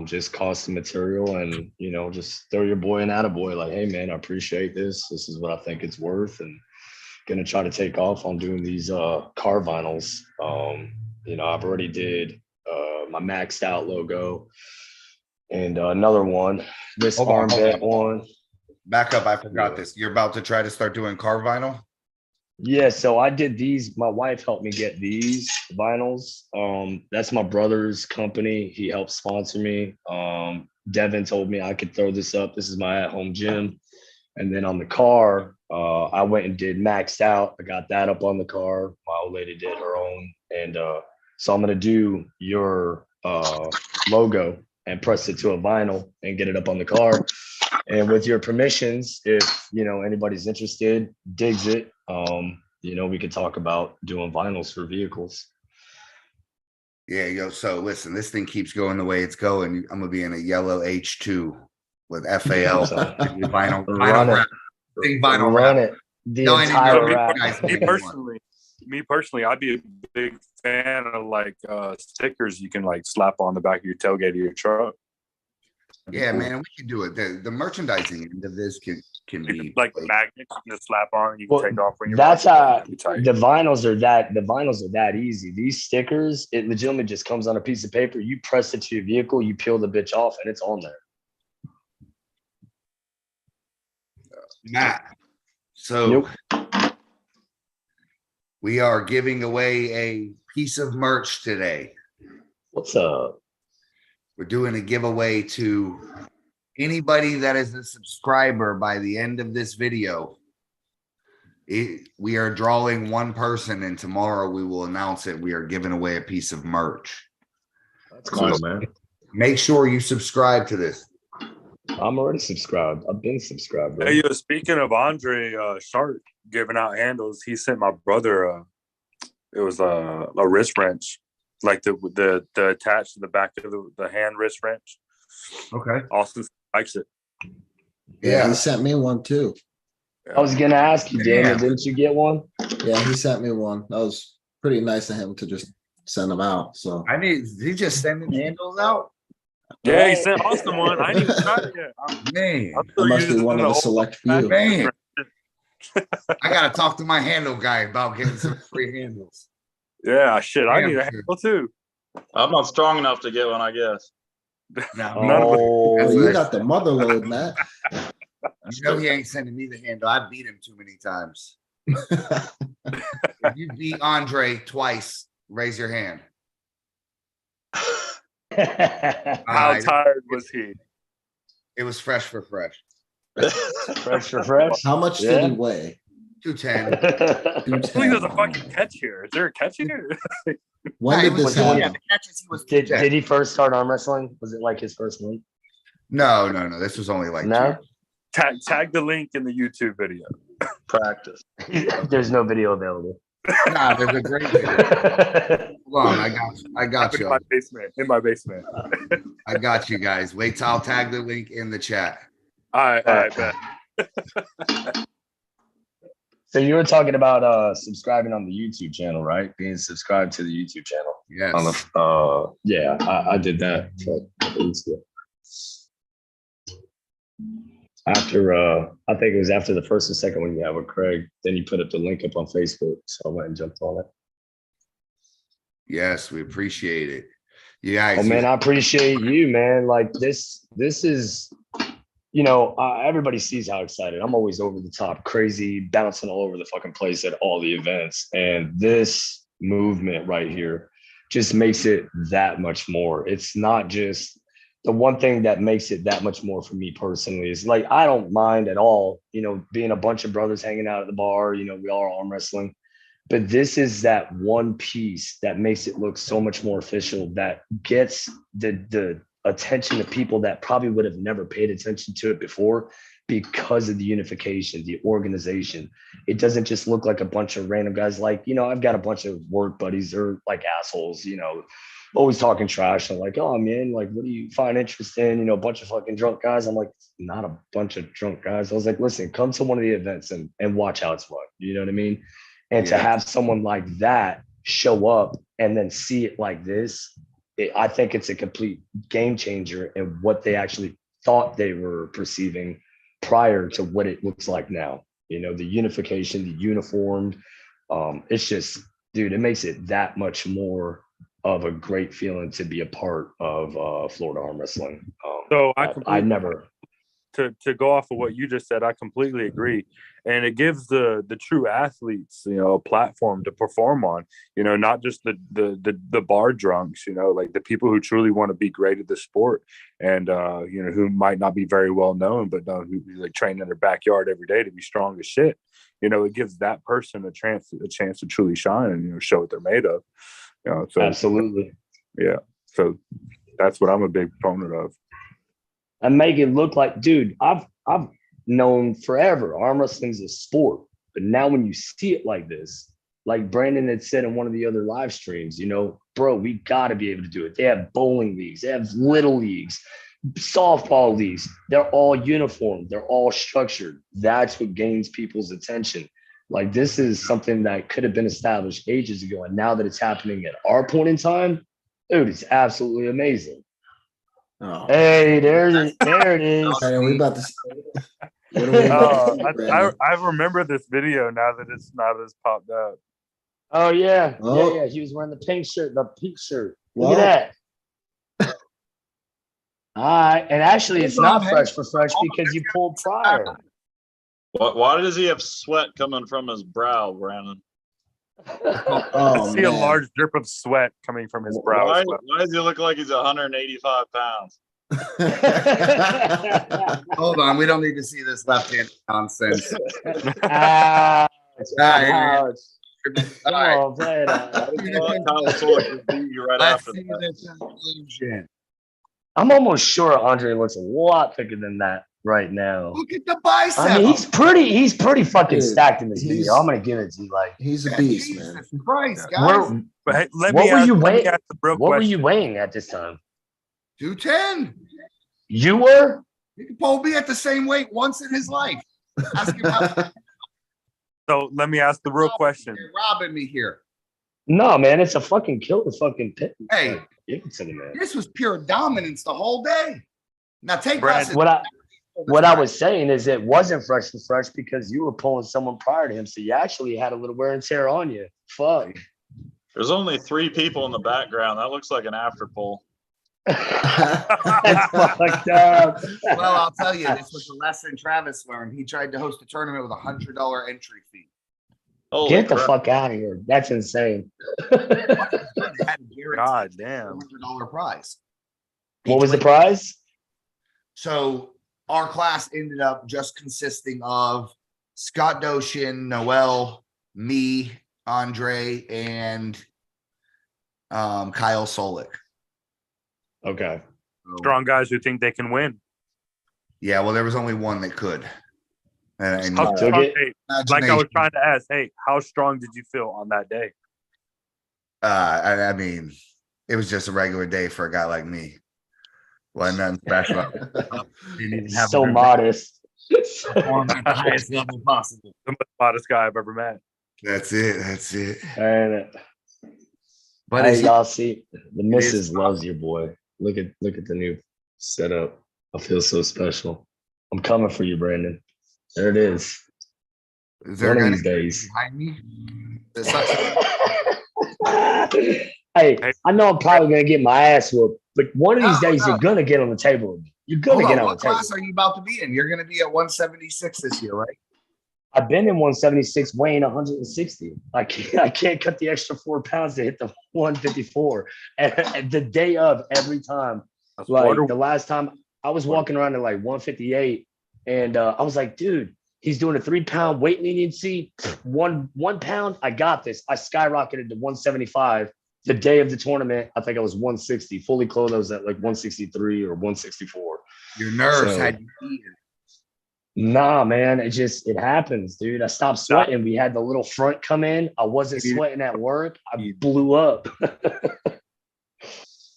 just cost the material and just throw your boy an attaboy like, hey man, I appreciate this. This is what I think it's worth, and gonna try to take off on doing these car vinyls. I've already did my maxed out logo and another one, this armband one. Back up, I forgot this. You're about to try to start doing car vinyl? Yeah, so I did these. My wife helped me get these vinyls. That's my brother's company. He helped sponsor me. Devin told me I could throw this up. This is my at-home gym. And then on the car, I went and did maxed out. I got that up on the car. My old lady did her own. And so I'm going to do your logo and press it to a vinyl and get it up on the car. And with your permissions, if, anybody's interested, digs it, we could talk about doing vinyls for vehicles. Yeah, so listen, this thing keeps going the way it's going. I'm going to be in a yellow H2 with FAL vinyl run it. The entire me personally, I'd be a big fan of like stickers you can like slap on the back of your tailgate of your truck. Yeah, man, we can do it. The merchandising end of this can be like magnets you can just slap on. You can take off when you're. That's how the vinyls are that easy. These stickers, it legitimately just comes on a piece of paper. You press it to your vehicle, you peel the bitch off, and it's on there. Matt, So we are giving away a piece of merch today. What's up? We're doing a giveaway to anybody that is a subscriber by the end of this video. We are drawing one person, and tomorrow we will announce it. We are giving away a piece of merch. That's cool, man. Make sure you subscribe to this. I'm already subscribed. I've been subscribed. Bro. Hey, speaking of Andre Sharp giving out handles, he sent my brother. It was a wrist wrench, like the attached to the back of the hand wrist wrench. Okay. Austin likes it. Yeah, he sent me one too. I was gonna ask you, Daniel, Yeah. didn't you get one? Yeah, he sent me one. That was pretty nice of him to just send them out. So Is he just sending handles out? Yeah, he sent Austin one. I ain't even tried it yet. Man, I'm it still must be using one of the a old select few. man. I gotta talk to my handle guy about getting some free handles. Yeah, shit. I Damn, need a sure. handle too. I'm not strong enough to get one, I guess. No, None of it. Oh, That's you right. got the mother load, Matt. you know he ain't sending me the handle. I beat him too many times. If you beat Andre twice, raise your hand. How Alright, tired was he? it was fresh for fresh. Fresh for fresh. How much did he weigh? 210. Hopefully there's a fucking catch here. Is there a catch here? When did this was one- happen? catches, he was did 210. he first start arm wrestling? Was it like his first one? No. This was only like No, Tag the link in the YouTube video. Practice. there's no video available. Nah, there's a great video. Hold on, I got In you. my basement. In my basement. I got you guys. Wait till I'll tag the link in the chat. All right, bet. So you were talking about subscribing on the YouTube channel, right? Being subscribed to the YouTube channel. Yes. On the yeah, I did that for a couple weeks ago. After I think it was after the first and second one you had with Craig, then you put up the link up on Facebook. So I went and jumped on it. Yes, we appreciate it. You guys. Oh man, I appreciate you, man. Like this is, everybody sees how excited. I'm always over the top, crazy, bouncing all over the fucking place at all the events. And this movement right here just makes it that much more. It's not just the one thing that makes it that much more for me personally is like, I don't mind at all, being a bunch of brothers hanging out at the bar, we all are arm wrestling. But this is that one piece that makes it look so much more official, that gets the attention to people that probably would have never paid attention to it before because of the unification, the organization. It doesn't just look like a bunch of random guys. Like, I've got a bunch of work buddies, they're like assholes, always talking trash. I'm like, oh man, like, what do you find interest in? A bunch of fucking drunk guys. I'm like, not a bunch of drunk guys. I was like, listen, come to one of the events and watch how it's run. You know what I mean? And to have someone like that show up and then see it like this, I think it's a complete game changer in what they actually thought they were perceiving prior to what it looks like now. The unification, the uniform. It's just, dude, it makes it that much more of a great feeling to be a part of Florida arm wrestling. So I never. To go off of what you just said, I completely agree, and it gives the true athletes, a platform to perform on. Not just the bar drunks, like the people who truly want to be great at the sport, and who might not be very well known, but who like train in their backyard every day to be strong as shit. It gives that person a chance to truly shine and show what they're made of. So Absolutely, yeah. So that's what I'm a big proponent of. And make it look like, dude, I've known forever arm wrestling's a sport, but now when you see it like this, like Brandon had said in one of the other live streams, bro, we got to be able to do it. They have bowling leagues, they have little leagues, softball leagues. They're all uniform, they're all structured. That's what gains people's attention. Like, this is something that could have been established ages ago, and now that it's happening at our point in time, dude, it's absolutely amazing. Oh. Hey, there it is. Hey, are we about to? What are we Oh, about to see, Brandon? I remember this video now that it's popped up. Oh yeah, Oh. yeah. He was wearing the pink shirt. Look Well. at that. All right, and actually, it's Hold on, not man. fresh for fresh because you pulled prior. Why does he have sweat coming from his brow, Brandon? Oh, I see a man. large drip of sweat coming from his brow. Why, as well. why does he look like he's 185 pounds? Hold on, we don't need to see this left-hand nonsense. Ouch. right, Ouch. All Come right, on, play it out. Kyle Solik would beat you right let's after see that. the conclusion. I'm almost sure Andre looks a lot thicker than that right now. Look at the bicep. I mean, he's pretty fucking Dude, stacked in this he's- video. I'm gonna give it to you. Like, He's a beast, man. Jesus Christ, guys. where, But hey, let what me were ask, you let me weighing? ask the real What were question. you weighing at this time? 210. You were? He could probably be at the same weight once in his life. Ask him how So let me ask the real question. You're robbing me here. No, man, it's a fucking killer fucking pit. Hey. Like, give it to me, man. This was pure dominance the whole day. Now take Brad, us. What I was saying is it wasn't fresh to fresh because you were pulling someone prior to him, so you actually had a little wear and tear on you. Fuck. There's only 3 people in the background. That looks like an after pull. That's fucked up. Well, I'll tell you, this was a lesson Travis learned. He tried to host a tournament with $100 entry fee. Holy Get the crap. fuck out of here. That's insane. They had a guaranteed God damn. $100 prize. What was the prize? So our class ended up just consisting of Scott Doshin, Noel, me, Andre, and Kyle Solik. Okay. Strong guys who think they can win. Yeah, well, there was only one that could. And How Took strong, it. hey, like I was trying to ask, hey, how strong did you feel on that day? I mean, it was just a regular day for a guy like me. Wasn't nothing special. Didn't even have So a good modest. perform at the highest level possible. The most modest guy I've ever met. That's it. That's it. And But hey, it's y'all see, the missus is loves your boy. Look at the new setup. I feel so special. I'm coming for you, Brandon. There it is. there One of a guy these days. behind me? That sucks. Hey, I know I'm probably gonna get my ass whooped, but one of these No, days no. you're gonna get on the table with me. You're gonna Hold get on, on what the table. class are you about to be in? You're going to be at 176 this year, right? I've been in 176, weighing 160. I can't cut the extra 4 pounds to hit the 154. And the day of every time, That's like water- the last time I was walking around at like 158, and I was like, dude, he's doing a 3 pound weight leniency. One pound, I got this. I skyrocketed to 175. The day of the tournament, I think I was 160. Fully clothed, I was at like 163 or 164. Your nerves So- had you eaten. Nah, man, it happens, dude. I stopped sweating. We had the little front come in. I wasn't sweating at work. I blew up.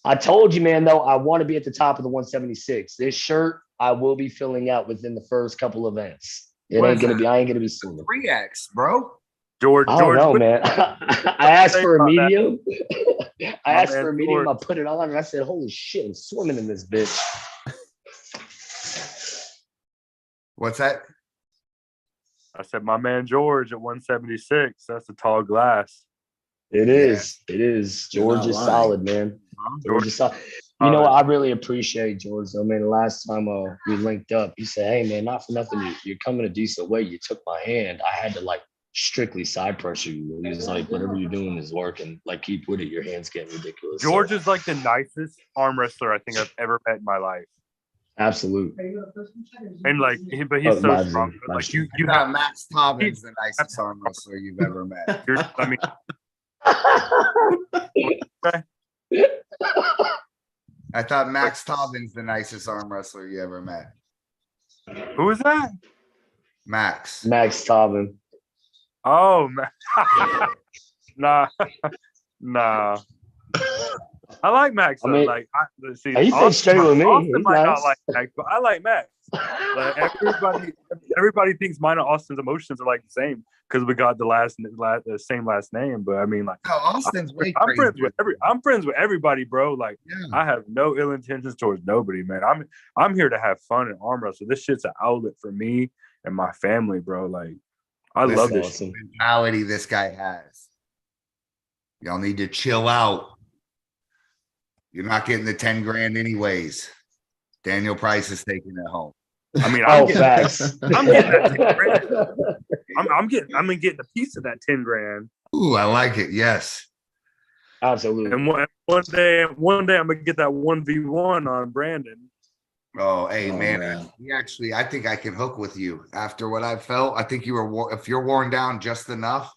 I told you, man, though, I want to be at the top of the 176. This shirt, I will be filling out within the first couple events. What I is ain't that? gonna be soon. 3X, bro. George, I don't know, what- man. I asked for a about that? medium. I asked man, for a medium. I George. put it on, and I said, "Holy shit, I'm swimming in this bitch." What's that? I said, my man George at 176. That's a tall glass. It is. It is. You're George not is lying. solid, man. George is solid. You know what? I really appreciate George. I mean, the last time we linked up, he said, "Hey, man, not for nothing. You're coming a decent way. You took my hand. I had to like strictly side pressure you." He was like, "Whatever you're doing is working. Like, keep with it. Your hand's getting ridiculous." George So, is like the nicest arm wrestler I think I've ever met in my life. absolute. And like, but he's so Imagine, strong. But, like you You have, got Max Tobbins, the nicest arm wrestler you've ever met. I mean, I thought Max Tobbins the nicest arm wrestler you ever met. who is that? Max. Max Tobin. Oh, man. nah. I like Max. I Though. mean, Like, see, he thinks straight with me. Austin He's might nice. not like Max, but I like Max. Like, everybody thinks mine and Austin's emotions are like the same because we got the same last name. But I mean, like, No, Austin's way I'm friends crazier. with I'm friends with everybody, bro. Like, Yeah. I have no ill intentions towards nobody, man. I'm here to have fun and arm wrestle. This shit's an outlet for me and my family, bro. Like, I love Listen, this. Awesome. mentality this guy has. Y'all need to chill out. You're not getting the 10 grand anyways. Daniel Price is taking it home. I mean, Oh, facts. I'm getting that 10 grand. I'm getting a piece of that 10 grand. Ooh, I like it. Yes. Absolutely. And one day I'm gonna get that 1v1 on Brandon. Oh, hey, Oh, man. man. I think I can hook with you after what I felt. I think if you're worn down just enough.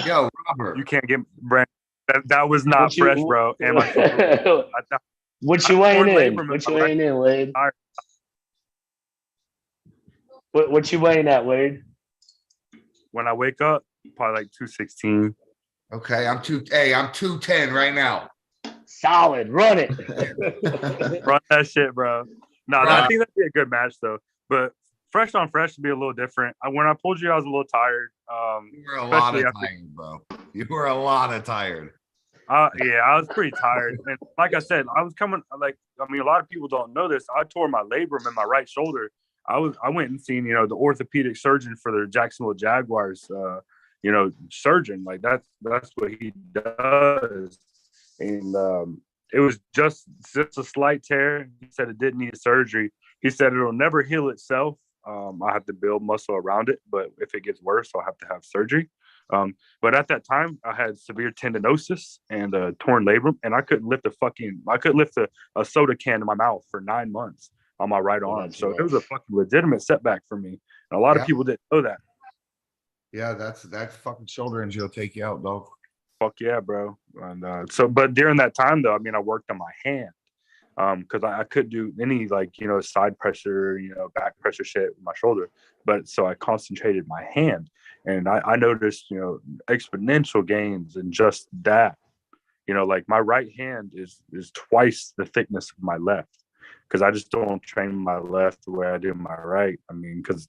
Yo, Robert. You can't get Brandon. That was not fresh, bro. And my What you weighing in? What you weighing in, Wade? What you weighing at, Wade? When I wake up, probably like 216. Okay, I'm 210 right now. Solid. Run it. Run that shit, bro. No, I think that'd be a good match though. But fresh on fresh would be a little different. When I pulled you, I was a little tired. You were a lot of tired, bro. You were a lot of tired. Yeah, I was pretty tired. And like I said, I was coming a lot of people don't know this. I tore my labrum in my right shoulder. I went and seen, the orthopedic surgeon for the Jacksonville Jaguars, surgeon. Like that's what he does. And it was just a slight tear. He said it didn't need surgery. He said it'll never heal itself. I have to build muscle around it, but if it gets worse, I'll have to have surgery. But at that time, I had severe tendinosis and a torn labrum, and I couldn't lift a soda can in my mouth for 9 months on my right arm. So it was a fucking legitimate setback for me. And a lot of people didn't know that. Yeah, that's fucking shoulder injury will take you out, dog. Fuck yeah, bro. And but during that time though, I worked on my hand. Because I couldn't do any side pressure, back pressure shit with my shoulder. But so I concentrated my hand, and I noticed, exponential gains in just that. Like my right hand is twice the thickness of my left, because I just don't train my left the way I do my right. Because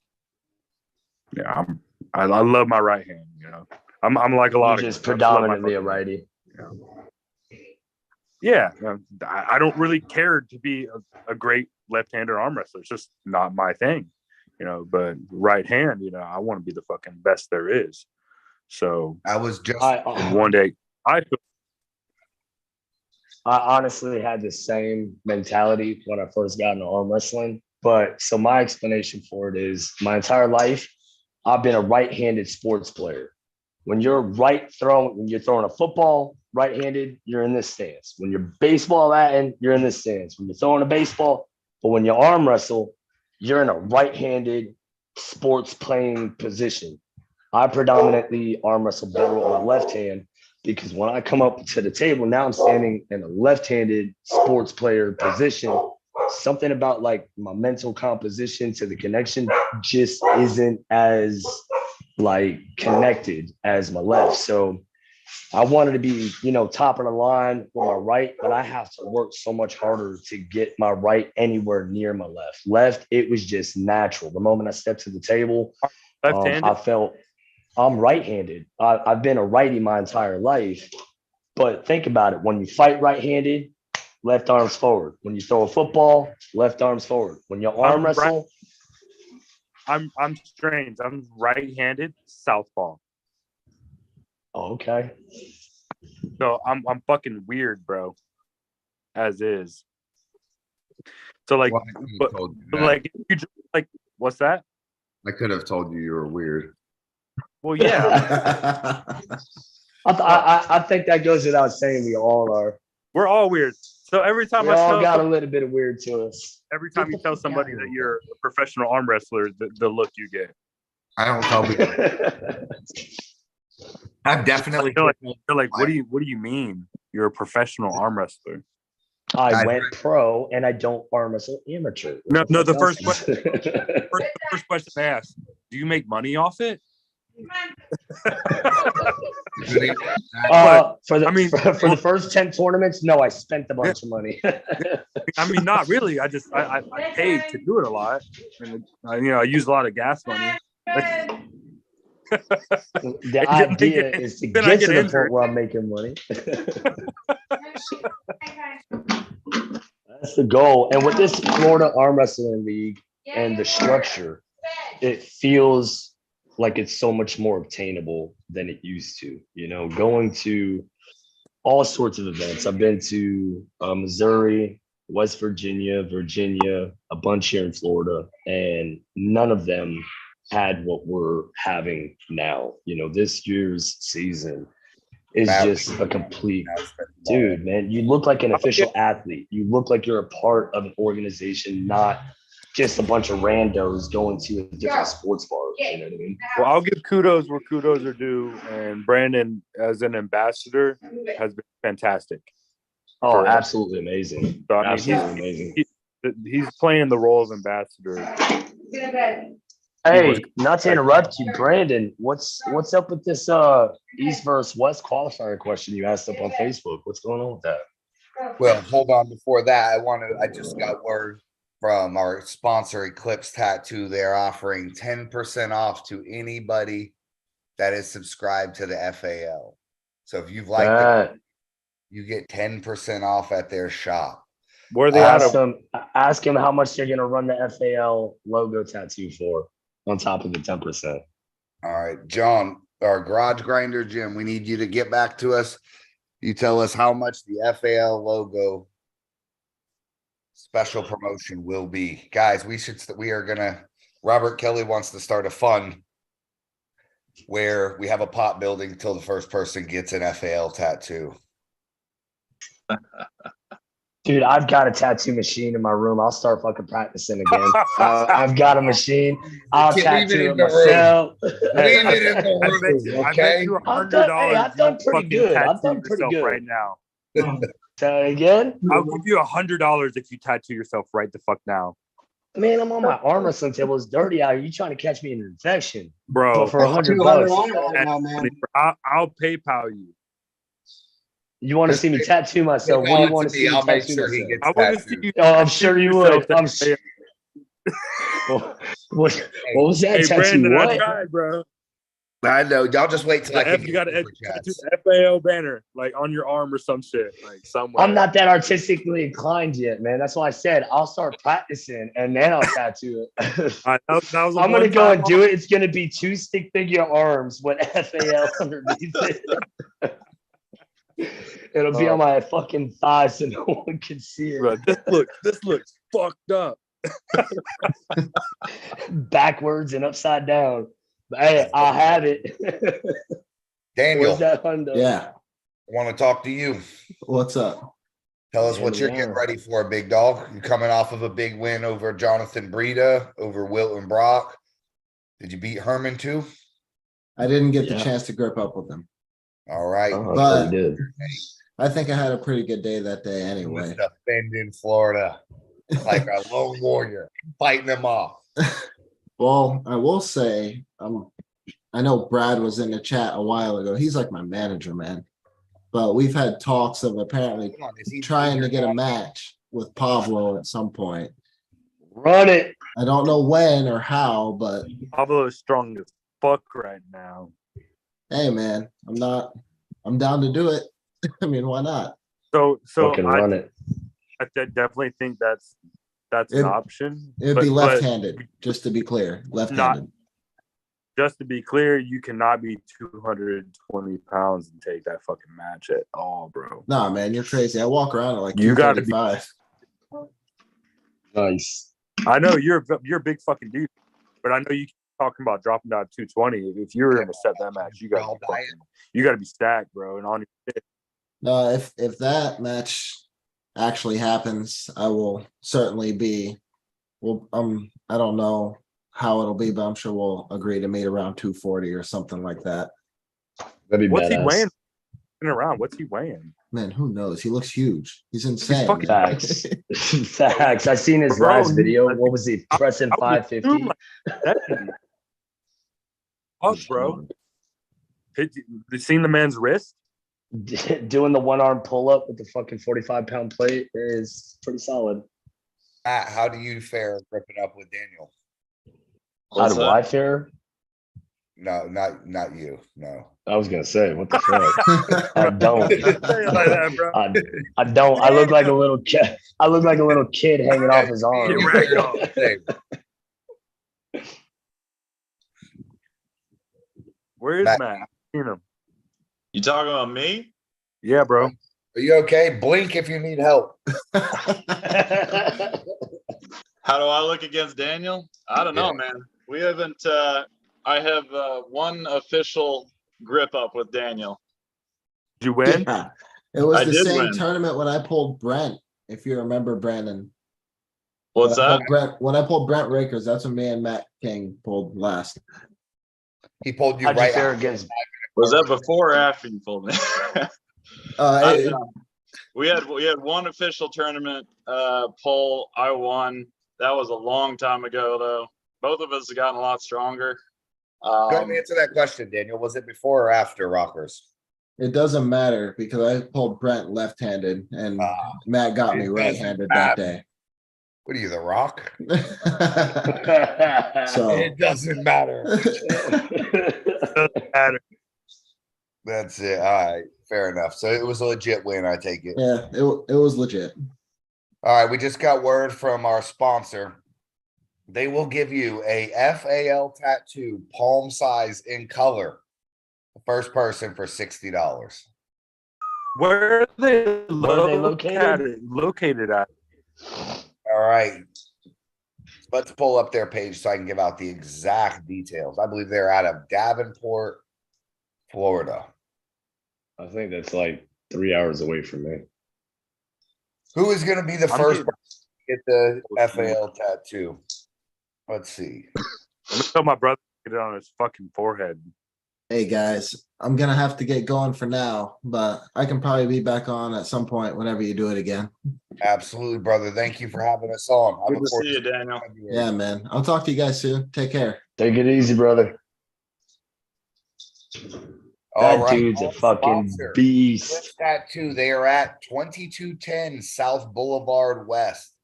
I love my right hand. I'm like a lot of just predominantly a righty. Yeah, I don't really care to be a great left-hander arm wrestler. It's just not my thing, But right hand, I want to be the fucking best there is. So I was just one day I honestly had the same mentality when I first got into arm wrestling. But so my explanation for it is my entire life, I've been a right-handed sports player. When you're when you're throwing a football, right-handed, you're in this stance. When you're baseball batting, you're in this stance. When you're throwing a baseball, but when you arm wrestle, you're in a right-handed sports playing position. I predominantly arm wrestle better with my left hand because when I come up to the table, now I'm standing in a left-handed sports player position. Something about like my mental composition to the connection just isn't as connected as my left. So I wanted to be, top of the line with my right, but I have to work so much harder to get my right anywhere near my left. Left, it was just natural. The moment I stepped to the table, I felt I'm right-handed. I've been a righty my entire life, but think about it. When you fight right-handed, left arm's forward. When you throw a football, left arm's forward. When you arm wrestle, I'm strange. I'm right-handed southpaw. Oh, okay. So I'm fucking weird, bro. As is. So what's that? I could have told you were weird. Well, yeah. I think that goes without saying. We all are. We're all weird. So every time we all got a little bit of weird to us. Every time you tell somebody that you're a professional arm wrestler, the look you get. I don't tell people. I've definitely. They're like, what do you mean? You're a professional arm wrestler? I went pro, and I don't arm wrestle amateur. No. The first question. First question I asked: do you make money off it? For the first 10 tournaments, no, I spent a bunch of money. Not really. I paid to do it a lot, and I use a lot of gas money. The idea is to get to the point where I'm making money. That's the goal. And with this Florida Arm Wrestling League and the structure, it feels like it's so much more obtainable than it used to. Going to all sorts of events. I've been to Missouri, West Virginia, Virginia, a bunch here in Florida, and none of them had what we're having now. You know, this year's season is just a complete dude, man. You look like an official athlete. You look like you're a part of an organization, not just a bunch of randos going to a different sports bar. You know what I mean? Well, I'll give kudos where kudos are due, and Brandon, as an ambassador, has been fantastic. Oh, absolutely amazing. So, I mean, Absolutely amazing. He's playing the role of ambassador. Hey, not to interrupt you, Brandon. What's up with this East versus West qualifier question you asked up on Facebook? What's going on with that? Well, hold on. Before that, I just got word from our sponsor, Eclipse Tattoo. They're offering 10% off to anybody that is subscribed to the FAL. So if you've liked it, you get 10% off at their shop. Where are they out of? Ask him how much they're gonna run the FAL logo tattoo for on top of the 10%. All right, John, our garage grinder, Jim, we need you to get back to us. You tell us how much the FAL logo special promotion will be. Guys, Robert Kelly wants to start a fund where we have a pot building till the first person gets an FAL tattoo. Dude, I've got a tattoo machine in my room. I'll start fucking practicing again. I've got a machine. I'll tattoo it myself. Leave it in the room, okay? I've done pretty good. I've done pretty good right now. Say it again? I'll give you $100 if you tattoo yourself right the fuck now. Man, I'm on my arm wrestling table. It's dirty out here. You trying to catch me in an infection, bro? But for $100, I'll PayPal you. You want to see me tattoo myself? What do you want to see? I'll make sure he gets I want to see you. Oh, I'm sure you would. I'm sure. What was that Hey, tattoo? Brandon, What? I tried, bro. I know. Y'all just wait till You got to tattoo the FAL banner like on your arm or some shit, like somewhere. I'm not that artistically inclined yet, man. That's why I said I'll start practicing and then I'll tattoo it. that was I'm gonna go and do it. It's gonna be 2 stick figure arms with FAL underneath it. It'll be on my fucking thighs so no one can see it. Bro, this looks fucked up. Backwards and upside down. But, hey, I'll have it. Daniel. Where's that Hundo? Yeah. I want to talk to you. What's up? Tell us what you're getting ready for, big dog. You're coming off of a big win over Jonathan Breida, over Wilton Brock. Did you beat Herman too? I didn't get the chance to grip up with him. All right. But I think I had a pretty good day that day anyway. Defending Florida like a lone warrior, fighting them off. Well, I will say, I know Brad was in the chat a while ago. He's like my manager, man. But we've had talks of apparently trying to get a match with Pablo at some point. Run it. I don't know when or how, but Pablo is strong as fuck right now. Hey, man, I'm down to do it. I mean, why not? So run it. I definitely think that's an option. It'd be left-handed, just to be clear. Left-handed. Just to be clear, you cannot be 220 pounds and take that fucking match at all, bro. Nah, man, you're crazy. I walk around at like you got to be nice. I know you're a big fucking dude, but I know you keep talking about dropping down to 220. If you're gonna set that match, you gotta be stacked, bro, and on your shit. No, if that match actually happens, I will certainly be. Well, I don't know how it'll be, but I'm sure we'll agree to meet around 240 or something like that. That'd be What's badass. he weighing? Around? What's he weighing? Man, who knows? He looks huge. He's insane. fucking Facts. Facts. I seen his last video. What was he pressing 550? Fuck, bro. You seen the man's wrist? Doing the one arm pull up with the fucking 45-pound plate is pretty solid. Matt, how do you fare gripping up with Daniel? How do I fare? No, not you. No. I was gonna say, what the fuck? I don't. Say it like that, bro. I don't. I look like a little kid. I look like a little kid hanging off his arm. Where is Matt? I've seen him. You talking about me? Yeah, bro. Are you okay? Blink if you need help. How do I look against Daniel? I don't know, Yeah. man. We haven't. I have one official grip up with Daniel. Did you win? Yeah. It was I the did same win. tournament when I pulled Brent, if you remember Brandon. What's When I that? pulled when I pulled Brent Rakers, that's when me and Matt King pulled last. He pulled you How'd you right fare out. against? Was that before or after you pulled me? It- We had one official tournament poll. I won. That was a long time ago, though. Both of us have gotten a lot stronger. Go ahead and answer that question, Daniel. Was it before or after Rockers? it doesn't matter because I pulled Brent left-handed and Ah, Matt got me it right-handed doesn't that day. What are you, The Rock? So It doesn't matter. Doesn't matter. That's it. All right. Fair enough. So it was a legit win, I take it. yeah, it was legit. All right. We just got word from our sponsor. They will give you a FAL tattoo, palm size in color. The first person for $60. Where are they Where are they located? Located at? All right. Let's pull up their page so I can give out the exact details. I believe they're out of Davenport, Florida. I think that's like 3 hours away from me. Who is going to be the I'm first getting- person to get the FAL tattoo? Let's see. I'm gonna tell my brother to get it on his fucking forehead. Hey guys, I'm gonna have to get going for now, but I can probably be back on at some point whenever you do it again. Absolutely, brother. Thank you for having us on. I Good look to forward see you, Daniel. February. Yeah, man. I'll talk to you guys soon. Take care. Take it easy, brother. All That right. dude's a Our fucking sponsor, beast. Clips Tattoo. They are at 2210 South Boulevard West,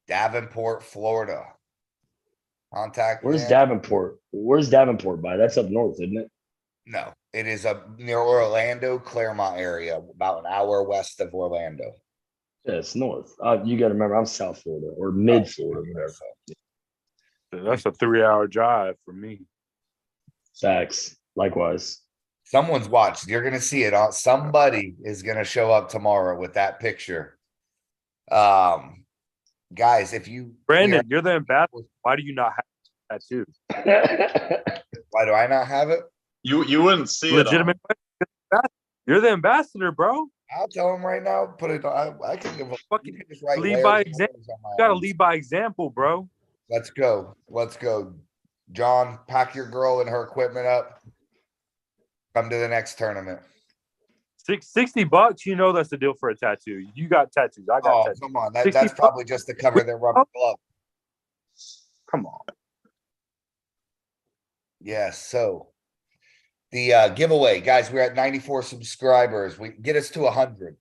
Davenport, Florida. Contact Where's them. Davenport? Where's Davenport by? That's up north, isn't it? No, it is up near Orlando, Claremont area, about an hour west of Orlando. Yeah, it's north. You got to remember, I'm South Florida or mid Florida, whatever. That's a 3-hour drive for me. Facts. Likewise. Someone's watched. You're gonna see it. Somebody is gonna show up tomorrow with that picture. Guys, if you Brandon, you're the ambassador. Why do you not have that tattoo? why do I not have it? You wouldn't see Legitimate. You're the ambassador, bro. I'll tell him right now. Put it. I can give a Fucking just write lead Larry by Flores example. on my You gotta arms. lead by example, bro. Let's go. Let's go. John, pack your girl and her equipment up. Come to the next tournament. $60, you know that's the deal for a tattoo. You got tattoos. I got Oh, tattoos. come on. 60 That's probably just to cover their rubber glove. Come on. Yes. So the giveaway, guys, we're at 94 subscribers. We get us to 100.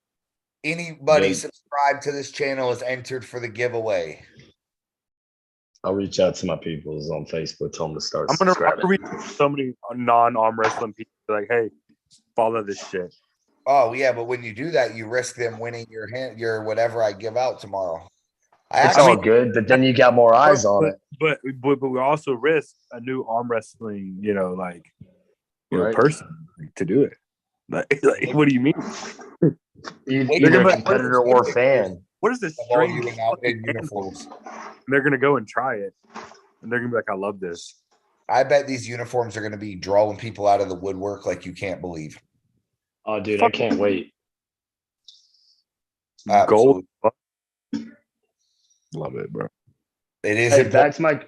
Anybody Good. subscribed to this channel is entered for the giveaway. I'll reach out to my peoples on Facebook, tell them to start I'm gonna subscribing. reach so many non-arm wrestling people like, hey, follow this shit. Oh yeah, but when you do that, you risk them winning your whatever I give out tomorrow. I It's actually all good, but then you got more eyes on it. But we also risk a new arm wrestling, Right. person to do it. Like, what do you mean? Either gonna a be- competitor or fan. What is this of all you strange in out in fucking uniforms. animal? And they're gonna go and try it, and they're gonna be like, "I love this." I bet these uniforms are going to be drawing people out of the woodwork like you can't believe. Oh, dude, I can't wait. Gold. Absolutely. Love it, bro. It is Hey, important.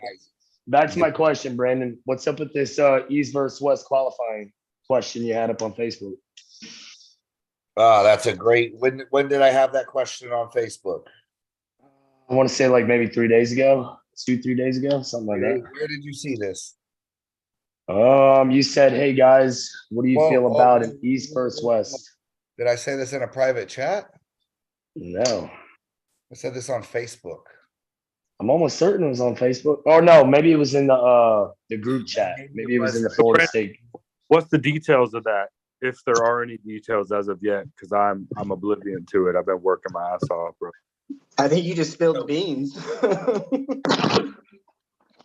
that's my question, Brandon. What's up with this East versus West qualifying question you had up on Facebook? Oh, that's a great. When did I have that question on Facebook? I want to say like maybe 3 days ago, 3 days ago, something like that. Where did you see this? You said, "Hey guys, what do you Whoa, feel whoa, about whoa, an East whoa, versus whoa, whoa. West?" Did I say this in a private chat? No, I said this on Facebook. I'm almost certain it was on Facebook. Or no, maybe it was in the group chat. Maybe it was in the Florida State. What's the details of that? If there are any details as of yet, because I'm oblivion to it. I've been working my ass off, bro. I think you just spilled the beans.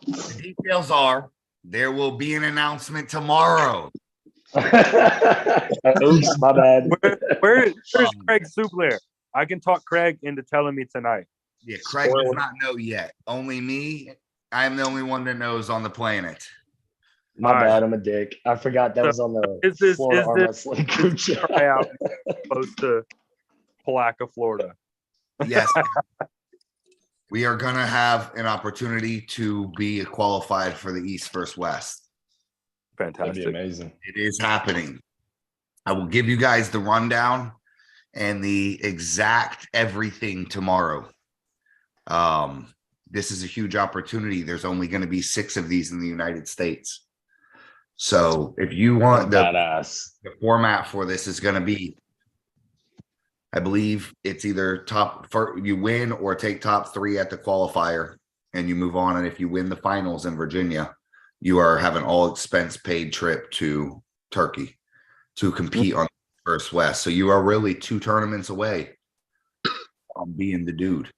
The details are there will be an announcement tomorrow. Oops, my bad. Where's Craig Supler? I can talk Craig into telling me tonight. Yeah, Craig does not know yet. Only me. I'm the only one that knows on the planet. My All right. bad, I'm a dick. I forgot that was on the Florida Arm Wrestling group chat. Tryout close to Palaca, Florida. Yes. We are going to have an opportunity to be qualified for the East versus West. Fantastic. That'd be amazing. It is happening. I will give you guys the rundown and the exact everything tomorrow. This is a huge opportunity. There's only going to be 6 of these in the United States. So if you want the format for this is going to be, I believe it's either you win or take top 3 at the qualifier and you move on. And if you win the finals in Virginia, you are having all expense paid trip to Turkey to compete on First West. So you are really 2 tournaments away from being the dude.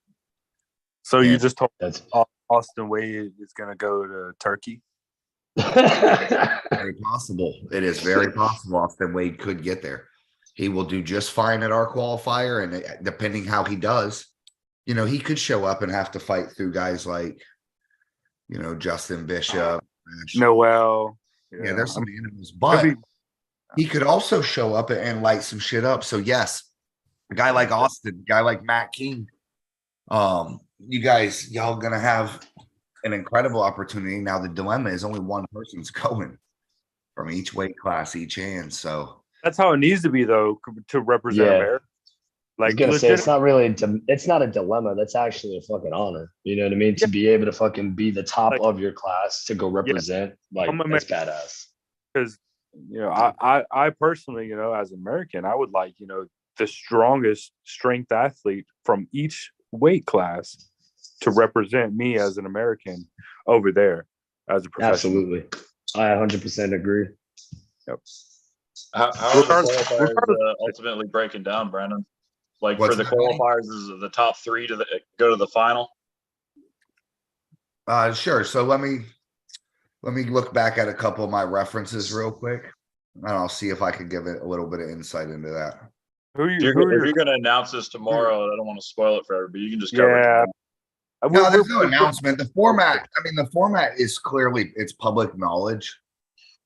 So you just told Austin Wade is going to go to Turkey? Very possible. It is very possible Austin Wade could get there. He will do just fine at our qualifier, and depending how he does, he could show up and have to fight through guys like, Justin Bishop, Noel. Yeah, there's some animals, but he could also show up and light some shit up. So yes, a guy like Austin, a guy like Matt King, y'all gonna have an incredible opportunity. Now the dilemma is only one person's going from each weight class, each hand. So that's how it needs to be, though, to represent America. Like, I was gonna say, it's not a dilemma. That's actually a fucking honor. You know what I mean? To be able to fucking be the top of your class, to go represent, that's badass. Because I personally, as an American, I would like, the strongest strength athlete from each weight class to represent me as an American over there as a professional. Absolutely, I 100% agree. Yep. How are the qualifiers ultimately breaking down, Brandon? Like, for the qualifiers, is it the top 3 to go to the final? Sure. So let me look back at a couple of my references real quick, and I'll see if I can give it a little bit of insight into that. If you're going to announce this tomorrow, I don't want to spoil it for everybody. You can just cover it. No, there's no announcement. The format is clearly, it's public knowledge.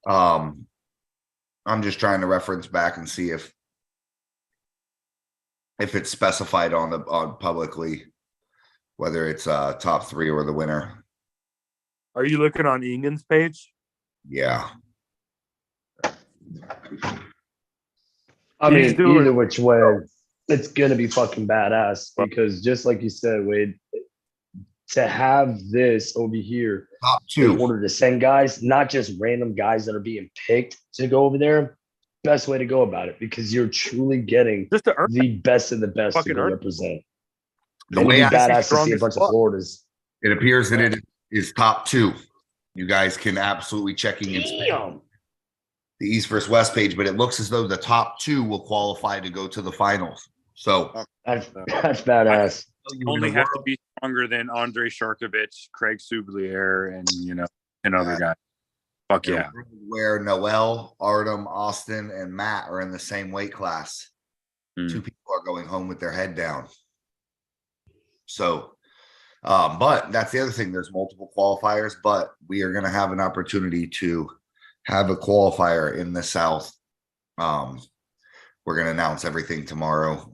I'm just trying to reference back and see if it's specified on publicly, whether it's top 3 or the winner. Are you looking on Egan's page? Yeah. I mean, either which way, it's gonna be fucking badass, because just like you said, Wade, to have this over here, top 2, in order to send guys, not just random guys that are being picked to go over there, best way to go about it, because you're truly getting the best of the best to go represent. The way I badass to see a bunch of Floridas. It appears that it is top 2. You guys can absolutely check in the East versus West page, but it looks as though the top 2 will qualify to go to the finals. So that's badass. You only have to be stronger than Andre Sharkovich, Craig Sublier, and other guys. Fuck yeah. Where Noel, Artem, Austin, and Matt are in the same weight class. 2 people are going home with their head down. So, but that's the other thing. There's multiple qualifiers, but we are going to have an opportunity to have a qualifier in the South. We're going to announce everything tomorrow.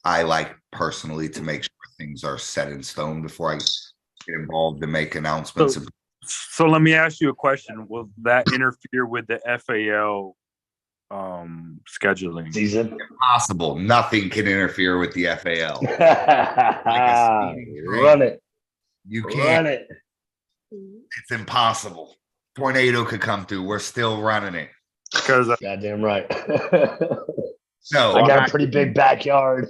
I like personally to make sure things are set in stone before I get involved and make announcements. So let me ask you a question. Will that interfere with the FAL scheduling? Season? Impossible. Nothing can interfere with the FAL. Run it. You can't. Run it. It's impossible. Tornado could come through. We're still running it. Because goddamn right. No, I got a pretty big backyard.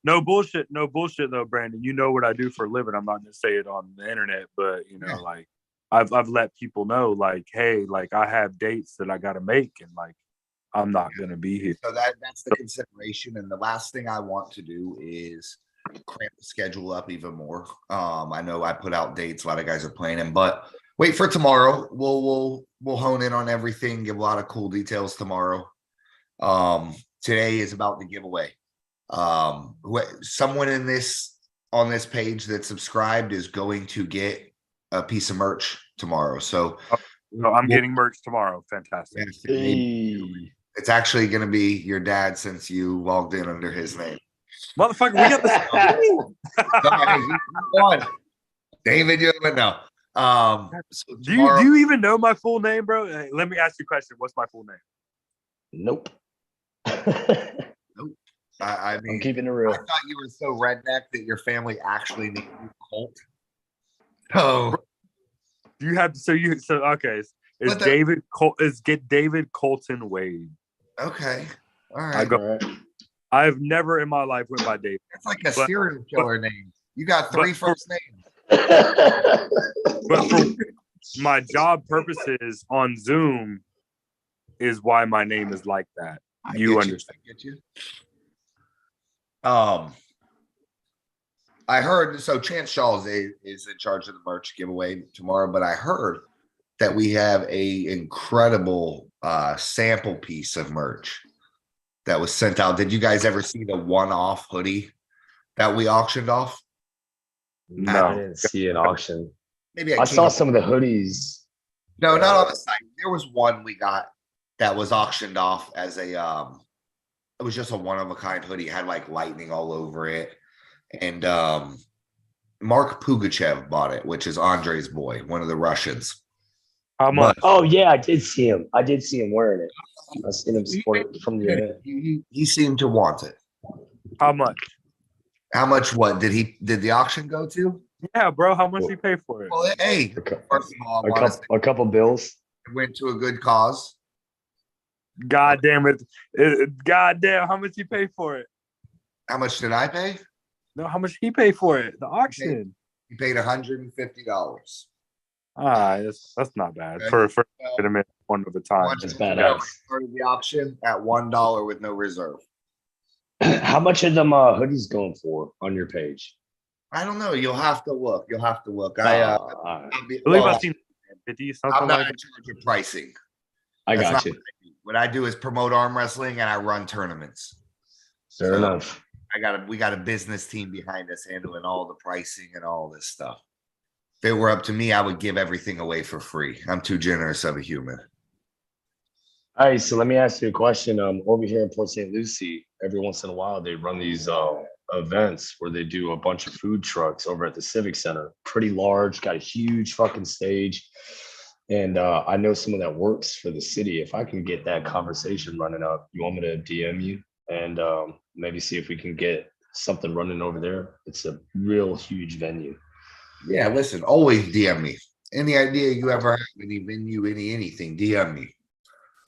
No bullshit though, Brandon. You know what I do for a living. I'm not gonna say it on the internet, but like I've let people know, like, hey, like I have dates that I gotta make, and like I'm not gonna be here. So that's the consideration. And the last thing I want to do is cramp the schedule up even more. I know I put out dates, a lot of guys are planning, but wait for tomorrow. We'll hone in on everything, give a lot of cool details tomorrow. Today is about the giveaway. Someone on this page that subscribed is going to get a piece of merch tomorrow. So I'm getting merch tomorrow. Fantastic. It's actually going to be your dad since you logged in under his name. Motherfucker, we got the David, you don't know. So do you even know my full name, bro? Hey, let me ask you a question. What's my full name? Nope. Nope. I mean, I'm keeping it real. I thought you were so redneck that your family actually named you Colt. Oh, You have so okay. Is David Colton Wade? Okay. All I right. I've never in my life went by David. It's like a serial killer name. You got three first names. But for my job purposes on Zoom is why my name is like that. You understand? I get you. I heard so Chance Shaw is in charge of the merch giveaway tomorrow, but I heard that we have a incredible sample piece of merch that was sent out. Did you guys ever see the one-off hoodie that we auctioned off? No, I didn't see an auction. Maybe I saw some of the hoodies. No, not on the site. There was one we got that was auctioned off as a it was just a one-of-a-kind hoodie. It had like lightning all over it. And Mark Pugachev bought it, which is Andre's boy, one of the Russians. How much? Oh yeah, I did see him. I did see him wearing it. I seen him support it from the event. He seemed to want it. How much? How much? What did the auction go to? Yeah, bro. How much did he pay for it? Well, hey, first of all, a couple bills. It went to a good cause. God damn it! God damn, how much he pay for it? How much did I pay? No, how much he pay for it? The auction. He paid $150. That's not bad for a minute, one of a time. That's badass. Started the auction at $1 with no reserve. How much are them hoodies going for on your page? I don't know. You'll have to look. I believe I've seen 50 something. I'm not like in charge of pricing. I got you. What I do is promote arm wrestling and I run tournaments. Fair enough. We got a business team behind us handling all the pricing and all this stuff. If it were up to me, I would give everything away for free. I'm too generous of a human. All right, so let me ask you a question. Over here in Port St. Lucie, every once in a while they run these events where they do a bunch of food trucks over at the Civic Center. Pretty large, got a huge fucking stage. And I know someone that works for the city. If I can get that conversation running up, you want me to DM you and maybe see if we can get something running over there? It's a real huge venue. Yeah, listen, always DM me. Any idea you ever have, any venue, anything, DM me.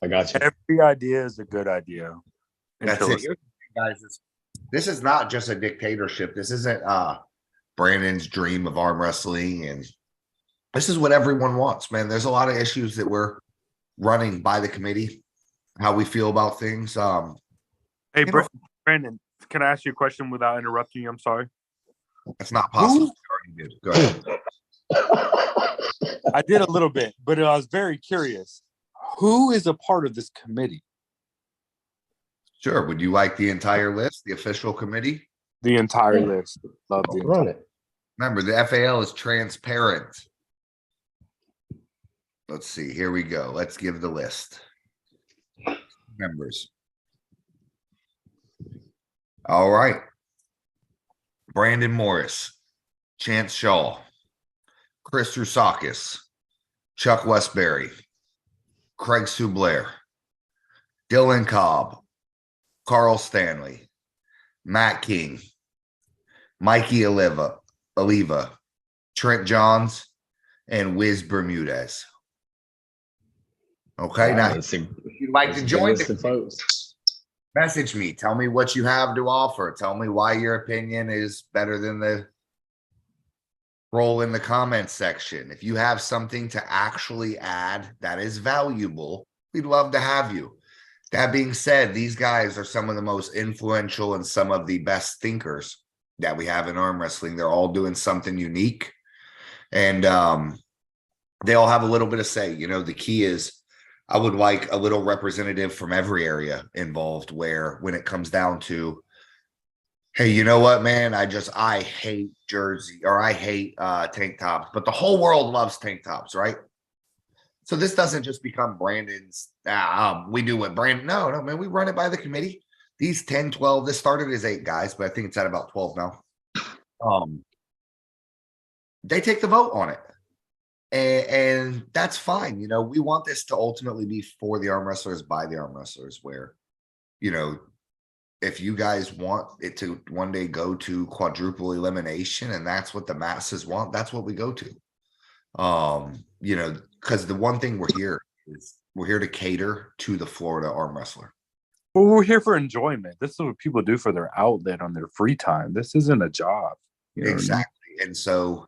I got you. Every idea is a good idea. That's it. Guys, this is not just a dictatorship. This isn't Brandon's dream of arm wrestling, and this is what everyone wants, man. There's a lot of issues that we're running by the committee, how we feel about things. Hey, Brandon, can I ask you a question without interrupting you? I'm sorry. That's not possible. Go ahead. I did a little bit, but I was very curious. Who is a part of this committee? Sure. Would you like the entire list, the official committee? The entire list. Love the Run it. Remember, the FAL is transparent. Let's see. Here we go. Let's give the list. Members. All right. Brandon Morris, Chance Shaw, Chris Rusakis, Chuck Westbury, Craig Sublair, Dylan Cobb, Carl Stanley, Matt King, Mikey Oliva, Trent Johns, and Wiz Bermudez. Okay, now if you'd like to join the folks, message me. Tell me what you have to offer. Tell me why your opinion is better than the roll in the comments section. If you have something to actually add that is valuable, we'd love to have you. That being said, these guys are some of the most influential and some of the best thinkers that we have in arm wrestling. They're all doing something unique. And they all have a little bit of say. The key is I would like a little representative from every area involved, where when it comes down to, hey, you know what, man, I hate jersey, or I hate tank tops, but the whole world loves tank tops, right? So this doesn't just become Brandon's, we do what Brandon, no, man, we run it by the committee. These 10, 12, this started as 8 guys, but I think it's at about 12 now. They take the vote on it. And that's fine. We want this to ultimately be for the arm wrestlers, by the arm wrestlers, where, if you guys want it to one day go to quadruple elimination and that's what the masses want, that's what we go to. Because the one thing we're here to cater to the Florida arm wrestler. Well, we're here for enjoyment. This is what people do for their outlet on their free time. This isn't a job. Exactly. And so,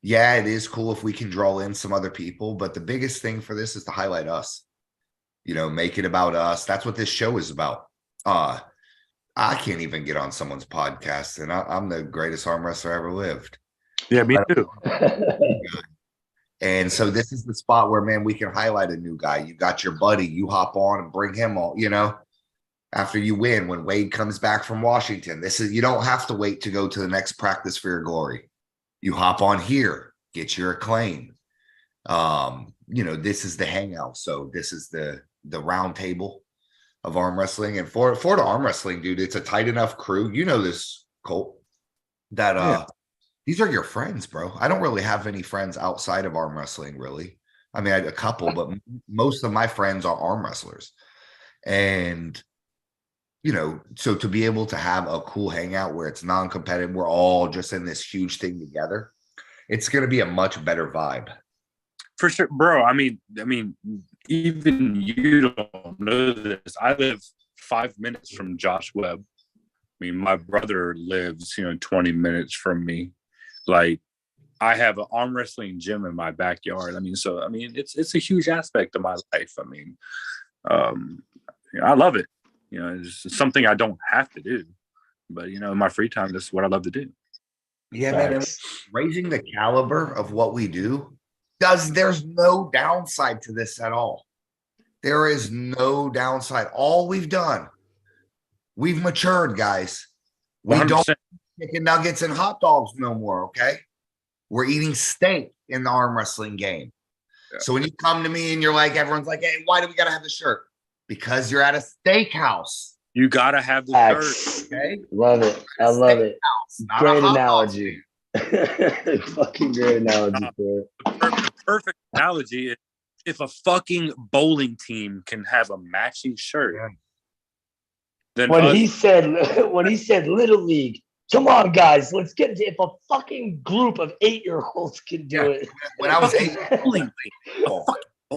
yeah, it is cool if we can draw in some other people, but the biggest thing for this is to highlight us, make it about us. That's what this show is about. I can't even get on someone's podcast, and I'm the greatest arm wrestler ever lived. Yeah, me too. And so this is the spot where, man, we can highlight a new guy. You got your buddy, you hop on and bring him on, after you win, when Wade comes back from Washington. You don't have to wait to go to the next practice for your glory. You hop on here, get your acclaim. This is the hangout. So this is the round table of arm wrestling. And for Florida arm wrestling, dude, it's a tight enough crew. You know this, Colt, that these are your friends, bro. I don't really have any friends outside of arm wrestling, really. I mean, I had a couple, but most of my friends are arm wrestlers. And, so to be able to have a cool hangout where it's non-competitive, we're all just in this huge thing together, it's going to be a much better vibe. For sure, bro. I mean, even you don't know this. I live 5 minutes from Josh Webb. I mean, my brother lives, 20 minutes from me. Like, I have an arm wrestling gym in my backyard. It's a huge aspect of my life. I love it. It's something I don't have to do, but in my free time, this is what I love to do. Yeah, man. Raising the caliber of what we do, there's no downside to this at all. There is no downside. All we've done, we've matured, guys. We 100%. don't eat chicken nuggets and hot dogs no more, okay? We're eating steak in the arm wrestling game. Yeah. So when you come to me and you're like, everyone's like, hey, why do we got to have the shirt? Because you're at a steakhouse. You got to have the shirt, okay? Love it. I love it. Great analogy. Fucking great analogy for it. The perfect analogy is if a fucking bowling team can have a matching shirt. Yeah. Then when he said Little League, come on, guys, let's get into, if a fucking group of 8-year-olds can do it. When I was 8, bowling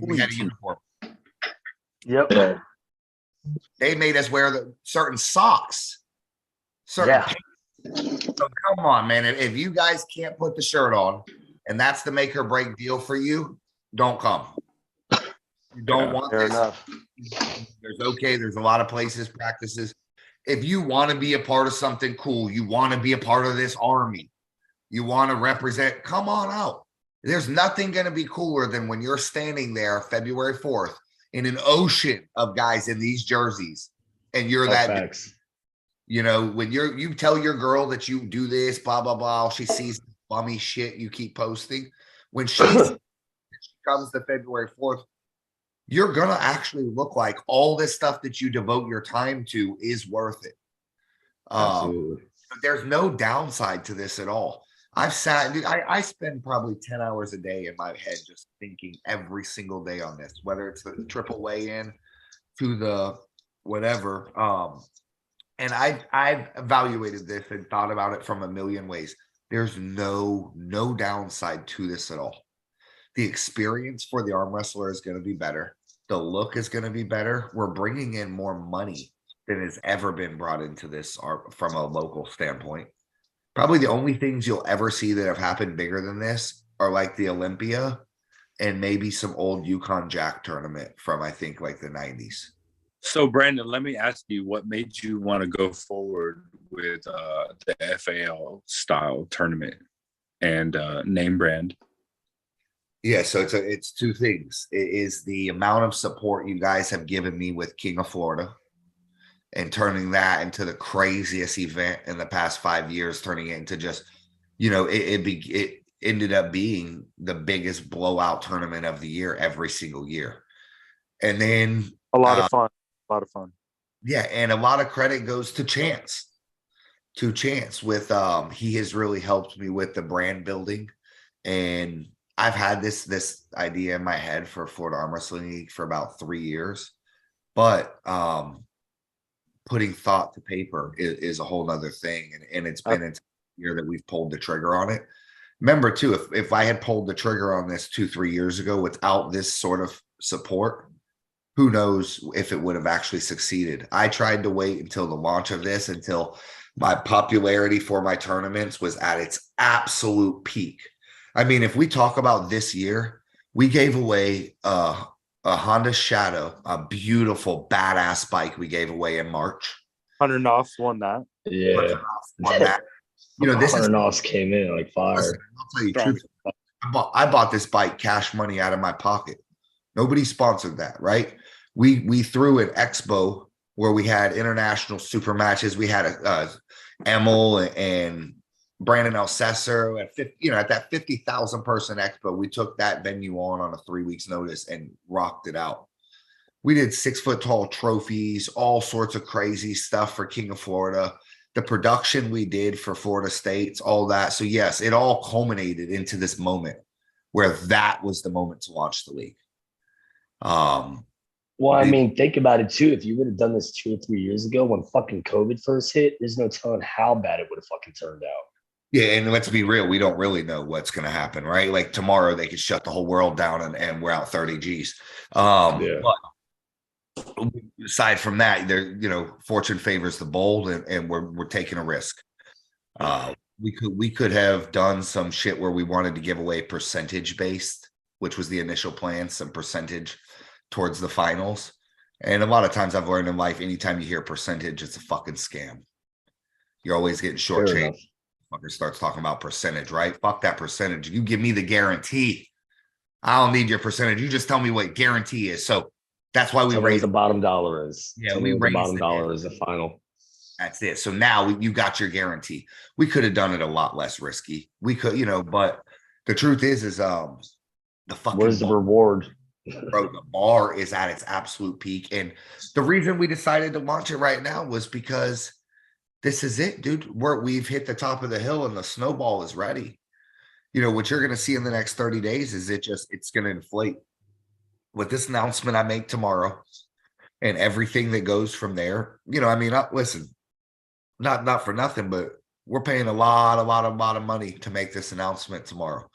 we had a uniform. Yep. They made us wear the certain socks. So come on, man. If you guys can't put the shirt on and that's the make or break deal for you, don't come. You don't want fair this. Enough. There's a lot of places, practices. If you want to be a part of something cool, you want to be a part of this army, you want to represent, come on out. There's nothing going to be cooler than when you're standing there February 4th in an ocean of guys in these jerseys, and you're facts. When you tell your girl that you do this, blah, blah, blah, she sees bummy shit you keep posting. When she comes to February 4th, you're going to actually look like all this stuff that you devote your time to is worth it. Absolutely. There's no downside to this at all. I've sat, dude, I spend probably 10 hours a day in my head just thinking every single day on this, whether it's the triple weigh-in to the whatever. And I've evaluated this and thought about it from a million ways. There's no downside to this at all. The experience for the arm wrestler is going to be better. The look is going to be better. We're bringing in more money than has ever been brought into this from a local standpoint. Probably the only things you'll ever see that have happened bigger than this are like the Olympia and maybe some old Yukon Jack tournament from, I think, like the 90s. So, Brandon, let me ask you, what made you want to go forward with the FAL style tournament and name brand? Yeah, so it's two things. It is the amount of support you guys have given me with King of Florida and turning that into the craziest event in the past 5 years, turning it into just, it ended up being the biggest blowout tournament of the year every single year. And then A lot of fun. A lot of fun. yeah, and a lot of credit goes to Chance with he has really helped me with the brand building. And I've had this idea in my head for Florida Armwrestling League for about 3 years, but putting thought to paper is a whole nother thing. And it's been a year that we've pulled the trigger on it. Remember too, if I had pulled the trigger on this 2-3 years ago without this sort of support, who knows if it would have actually succeeded. I tried to wait until the launch of this, until my popularity for my tournaments was at its absolute peak. I mean, if we talk about this year, we gave away a Honda Shadow, a beautiful, badass bike we gave away in March. 100 Knopfs won that. Yeah. Won that. This is Knots came in like fire. Listen, I'll tell you the truth. I bought this bike cash money out of my pocket. Nobody sponsored that, right? We threw an expo where we had international super matches. We had Emil and Brandon Alcesser at 50, at that 50,000 person expo. We took that venue on a 3 weeks notice and rocked it out. We did 6 foot tall trophies, all sorts of crazy stuff for King of Florida. The production we did for Florida States, all that. So yes, it all culminated into this moment where that was the moment to launch the league. Well, I mean, think about it too. If you would have done this 2 or 3 years ago when fucking COVID first hit, there's no telling how bad it would have fucking turned out. Yeah, and let's be real, we don't really know what's going to happen, right? Like tomorrow they could shut the whole world down and we're out 30 G's. But aside from that, fortune favors the bold, and we're taking a risk. We could have done some shit where we wanted to give away percentage based, which was the initial plan, some percentage towards the finals. And a lot of times I've learned in life, anytime you hear percentage, it's a fucking scam. You're always getting shortchanged. Fucker starts talking about percentage, right? Fuck that percentage. You give me the guarantee. I don't need your percentage. You just tell me what guarantee is. So that's why we raised the bottom dollar is. Yeah, we raised the bottom dollar is the final. That's it. So now you got your guarantee. We could have done it a lot less risky. We could, but the truth is the fucking where's the reward? Bro, the bar is at its absolute peak. And the reason we decided to launch it right now was because this is it, dude. We've hit the top of the hill and the snowball is ready. What you're going to see in the next 30 days is it's going to inflate. With this announcement I make tomorrow and everything that goes from there, listen, not for nothing, but we're paying a lot of money to make this announcement tomorrow.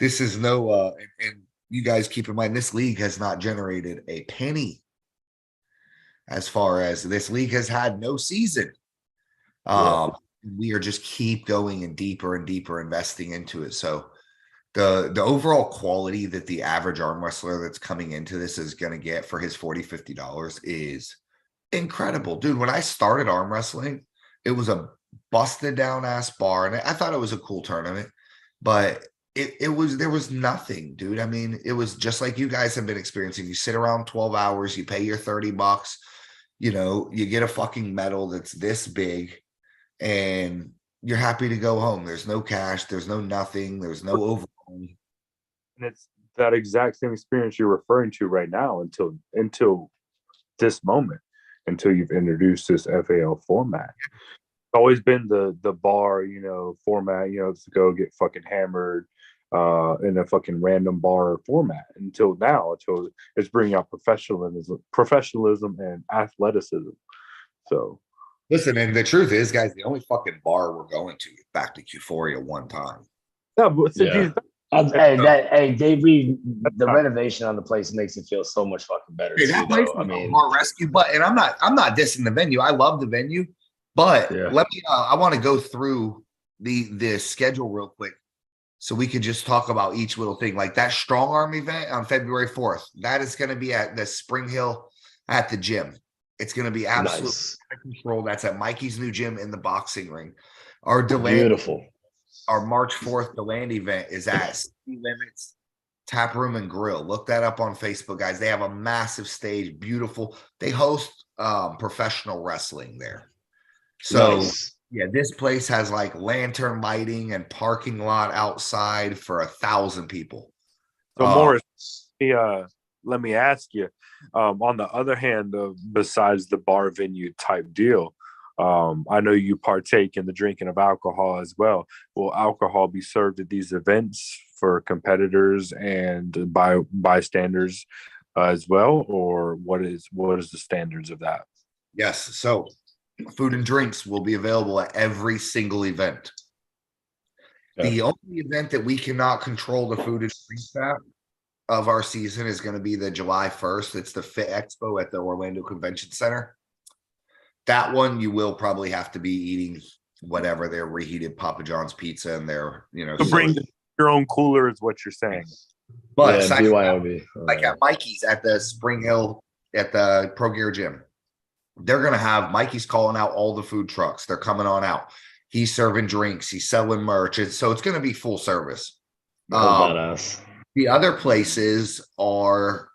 This is no, and you guys keep in mind, this league has not generated a penny. As far as this league has had no season. We are just keep going and deeper investing into it. So the overall quality that the average arm wrestler that's coming into this is going to get for his $40-$50 is incredible. Dude, when I started arm wrestling, it was a busted down ass bar, and I thought it was a cool tournament, but there was nothing, dude. I mean, it was just like you guys have been experiencing. You sit around 12 hours, you pay your $30, you get a fucking medal that's this big, and you're happy to go home. There's no cash, there's no nothing, there's no overall. And it's that exact same experience you're referring to right now until this moment, until you've introduced this FAL format. It's always been the bar, format, to go get fucking hammered in a fucking random bar format until now, until it's bringing out professionalism and athleticism. So listen, and the truth is, guys, the only fucking bar we're going to is back to Euphoria one time. Yeah, but hey, Dave Reed, the renovation on the place makes it feel so much fucking better. Hey, that place, I mean, bar rescue, but and I'm not dissing the venue. I love the venue, but let me. I want to go through the schedule real quick, so we could just talk about each little thing. Like that Strong Arm event on February 4th. That is going to be at the Spring Hill at the gym. It's going to be absolutely out of control. That's at Mikey's new gym in the boxing ring. Our March 4th DeLand event is at City Limits Tap Room and Grill. Look that up on Facebook, guys. They have a massive stage, beautiful. They host professional wrestling there. So Nice. yeah, this place has like lantern lighting and parking lot outside for 1,000 people. So Morris, let me ask you, on the other hand, besides the bar venue type deal, I know you partake in the drinking of alcohol as well. Will alcohol be served at these events for competitors and bystanders as well, or what is the standards of that? Yes. So food and drinks will be available at every single event. Okay. The only event that we cannot control the food and drinks at of our season is going to be the July 1st. It's the Fit Expo at the Orlando Convention Center. That one you will probably have to be eating whatever their reheated Papa John's pizza and their, So bring your own cooler is what you're saying. But Yeah, aside from that, BYOB. like at Mikey's at the Spring Hill at the Pro Gear Gym, they're going to have Mikey's calling out all the food trucks. They're coming on out. He's serving drinks. He's selling merch. So it's going to be full service. That's badass. The other places are,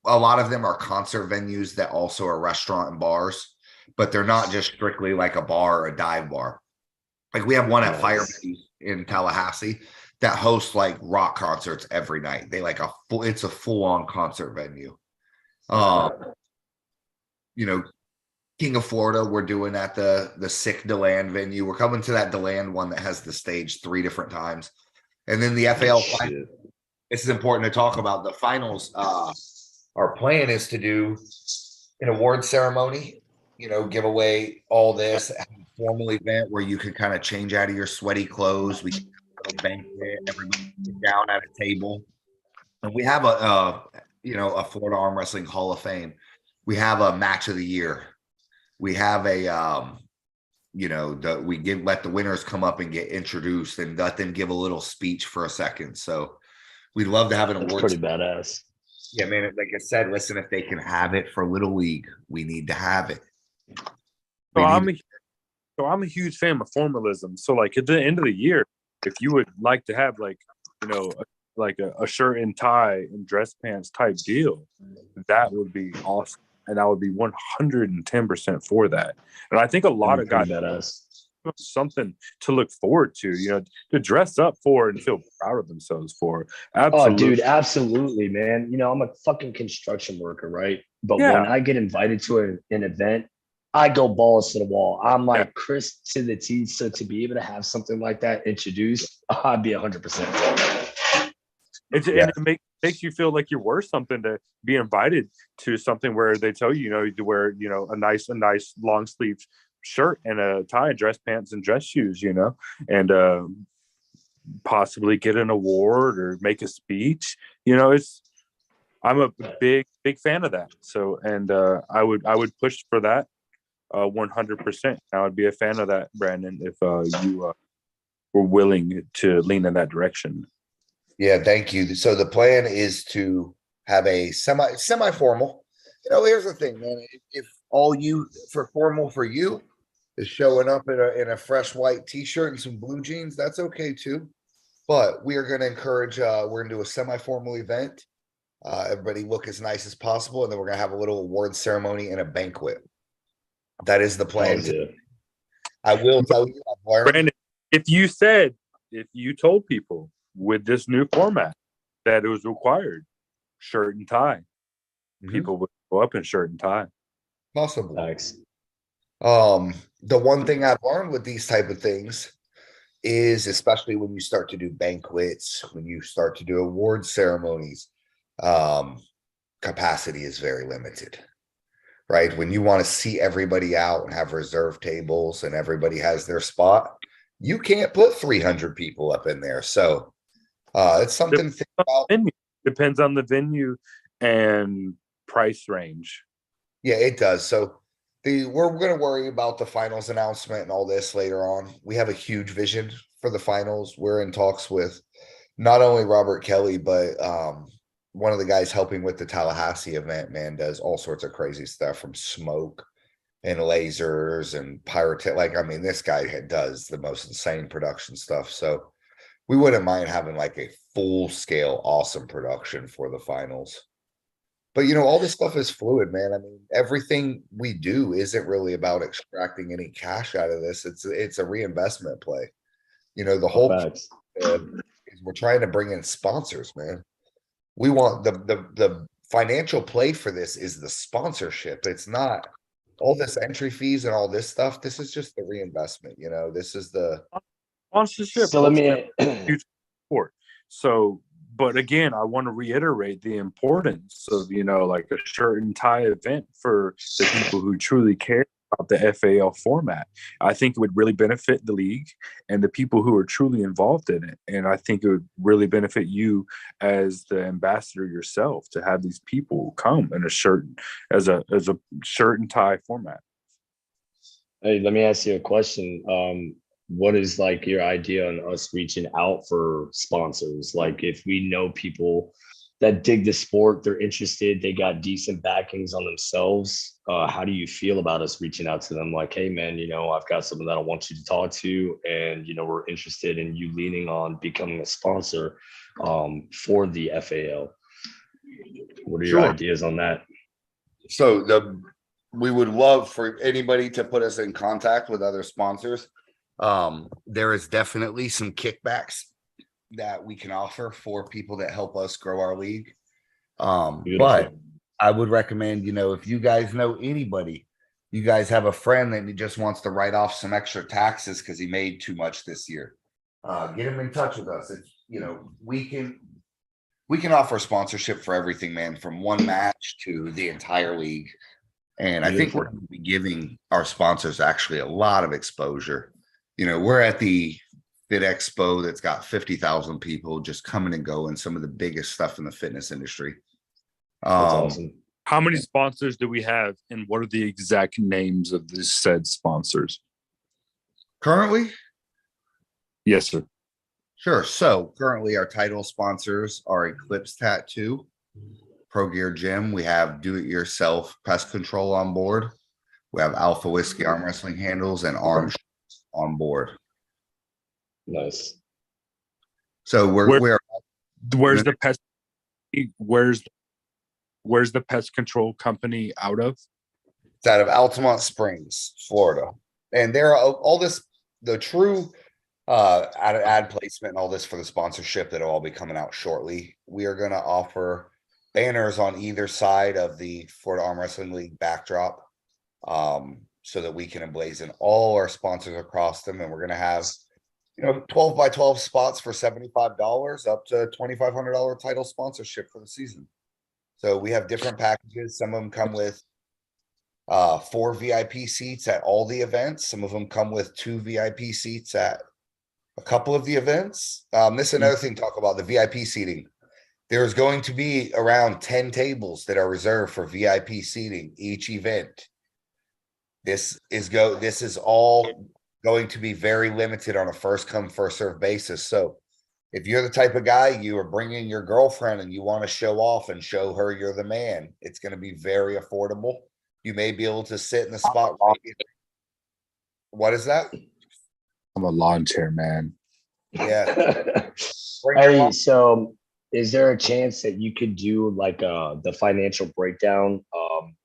a lot of them are concert venues that also are restaurant and bars, but they're not just strictly like a bar or a dive bar. Like we have one at Fire in Tallahassee that hosts like rock concerts every night. They like it's a full on concert venue. King of Florida, we're doing at the Sick DeLand venue. We're coming to that DeLand one that has the stage 3 different times. And then the FAL final. This is important to talk about. The finals, our plan is to do an award ceremony, give away all this, have a formal event where you can kind of change out of your sweaty clothes. We can have a banquet, everybody sit down at a table. And we have a Florida Arm Wrestling Hall of Fame. We have a match of the year. We have a let the winners come up and get introduced and let them give a little speech for a second. So we'd love to have an award. Pretty badass. Yeah, man. Like I said, listen, if they can have it for Little League, we need to have it. So I'm a huge fan of formalism. So like at the end of the year, if you would like to have a shirt and tie and dress pants type deal, that would be awesome. And I would be 110% for that. And I think a lot of guys something to look forward to, to dress up for and feel proud of themselves for. Absolutely. Oh, dude, absolutely, man. I'm a fucking construction worker, right? But when I get invited to an event, I go balls to the wall. I'm like Chris to the T. So to be able to have something like that introduced, I'd be 100%. And it makes you feel like you're worth something to be invited to something where they tell you, to wear, a nice long sleeve shirt and a tie, dress pants and dress shoes, and possibly get an award or make a speech. I'm a big fan of that. So, and I would push for that 100%. I would be a fan of that, Brandon, if you were willing to lean in that direction. Yeah, thank you. So the plan is to have a semi-formal. Here's the thing, man. If all you for formal for you is showing up in a fresh white T-shirt and some blue jeans, that's okay too. But we are going to encourage. We're going to do a semi-formal event. Everybody look as nice as possible, and then we're going to have a little award ceremony and a banquet. That is the plan. I will tell you, Brandon, if you told people with this new format that it was required shirt and tie, people would go up in shirt and tie. Possible. Thanks. The one thing I've learned with these type of things is, especially when you start to do banquets, when you start to do award ceremonies, capacity is very limited, right? When you want to see everybody out and have reserved tables and everybody has their spot, you can't put 300 people up in there. So it's something to think about. Depends on the venue and price range. Yeah, it does. So we're going to worry about the finals announcement and all this later on. We have a huge vision for the finals. We're in talks with not only Robert Kelly, but one of the guys helping with the Tallahassee event, man, does all sorts of crazy stuff from smoke and lasers and pyrotech. This guy does the most insane production stuff. So we wouldn't mind having like a full scale, awesome production for the finals. But all this stuff is fluid, man. I mean, everything we do isn't really about extracting any cash out of this. It's a reinvestment play. The whole Facts. is we're trying to bring in sponsors, man. We want the financial play for this is the sponsorship. It's not all this entry fees and all this stuff. This is just the reinvestment. This is the sponsorship. So let me. Huge support. So, but again, I want to reiterate the importance of like a shirt and tie event for the people who truly care about the FAL format. I think it would really benefit the league and the people who are truly involved in it. And I think it would really benefit you as the ambassador yourself to have these people come in a shirt as a shirt and tie format. Hey, let me ask you a question. What is like your idea on us reaching out for sponsors? Like if we know people that dig the sport, they're interested, they got decent backings on themselves. How do you feel about us reaching out to them? Like, hey man, I've got someone that I want you to talk to, and we're interested in you leaning on becoming a sponsor for the FAL. What are your ideas on that? So we would love for anybody to put us in contact with other sponsors. There is definitely some kickbacks that we can offer for people that help us grow our league. But I would recommend, if you guys know anybody, you guys have a friend that just wants to write off some extra taxes because he made too much this year, get him in touch with us. It's, we can offer sponsorship for everything, man, from one match to the entire league. And I think we're going to be giving our sponsors actually a lot of exposure. We're at the Fit Expo that's got 50,000 people just coming and going, some of the biggest stuff in the fitness industry. That's awesome. How many sponsors do we have, and what are the exact names of these said sponsors? Currently? Yes, sir. Sure. So currently our title sponsors are Eclipse Tattoo, Pro Gear Gym. We have Do It Yourself Pest Control on board. We have Alpha Whiskey Arm Wrestling Handles and Arms on board. Nice. So where's the pest control company out of? It's out of Altamont Springs, Florida. And there are all this, the true ad placement and all this for the sponsorship that'll all be coming out shortly. We are going to offer banners on either side of the Florida Arm Wrestling League backdrop, so that we can emblazon all our sponsors across them. And we're going to have 12 by 12 spots for $75 up to $2,500 title sponsorship for the season. So we have different packages. Some of them come with 4 VIP seats at all the events. Some of them come with 2 VIP seats at a couple of the events. This is another thing to talk about, the VIP seating. There's going to be around 10 tables that are reserved for VIP seating each event. This is all going to be very limited on a first come, first serve basis. So if you're the type of guy, you are bringing your girlfriend and you want to show off and show her you're the man, it's going to be very affordable. You may be able to sit in the spot. What is that? I'm a lawn chair man. Yeah. Hey, so is there a chance that you could do like the financial breakdown?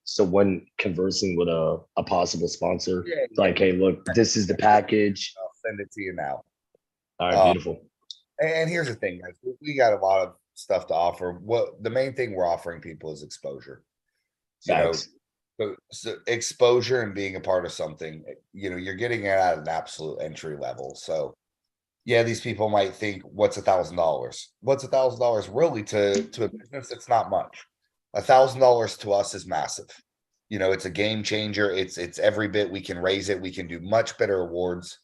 So when conversing with a possible sponsor, like, hey, look, this is the package. I'll send it to you now. All right, beautiful. And here's the thing, guys. We got a lot of stuff to offer. What the main thing we're offering people is exposure. Facts. So exposure and being a part of something, you're getting it at an absolute entry level. So yeah, these people might think, what's $1,000? What's $1,000 really to a business? It's not much. $1,000 to us is massive. It's a game changer. It's every bit we can raise it. We can do much better awards.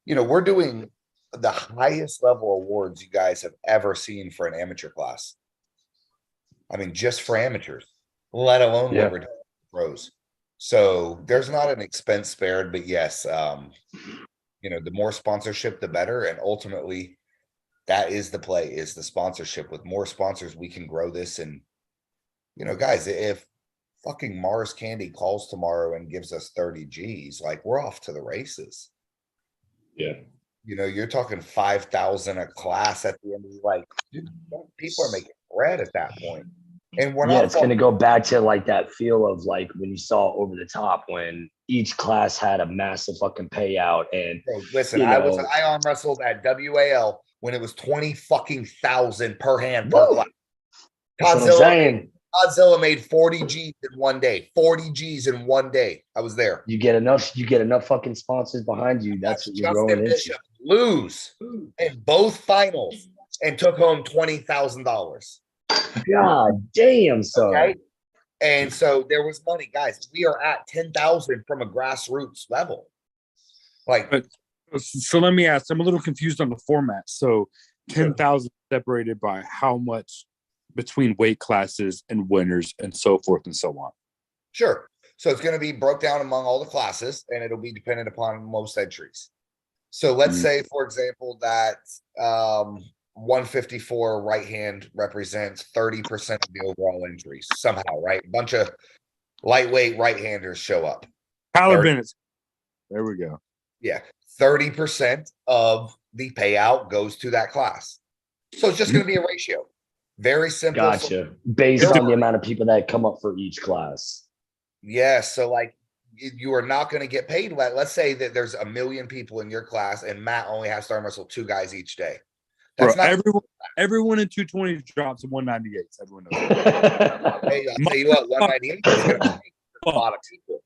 We're doing the highest level awards you guys have ever seen for an amateur class. I mean, just for amateurs, let alone what we're doing for pros. So there's not an expense spared, but yes, the more sponsorship, the better. And ultimately, that is the play, is the sponsorship. With more sponsors, we can grow this. And, guys, if fucking Mars Candy calls tomorrow and gives us 30 G's, like, we're off to the races. Yeah. you're talking 5,000 a class at the end of like, dude, people are making bread at that point. And we're not it's going to go back to like that feel of like when you saw Over the Top when each class had a massive fucking payout. And bro, listen, I arm wrestled at WAL when it was 20 fucking thousand per hand per class. That's what I'm saying. Godzilla made 40 G's in one day. 40 G's in one day. I was there. You get enough fucking sponsors behind you. That's what you're growing into. Lose in both finals and took home $20,000. God damn, son. Okay. And so there was money, guys. We are at 10,000 from a grassroots level. So let me ask. I'm a little confused on the format. So 10,000 separated by how much between weight classes and winners and so forth and so on? Sure. So it's going to be broke down among all the classes, and it'll be dependent upon most entries. So let's say, for example, that 154 right hand represents 30% of the overall entries somehow, right? A bunch of lightweight right-handers show up. Tyler Bennett's. There we go. Yeah. 30% of the payout goes to that class. So it's just going to be a ratio. Very simple. Gotcha. Based on the amount of people that come up for each class. Yeah. So like you are not going to get paid. Let's say that there's 1 million people in your class and Matt only has to arm wrestle 2 guys each day. That's not everyone in 220 drops 198. Everyone knows. Hey, I'll tell you what, 198 is going to be a lot of people.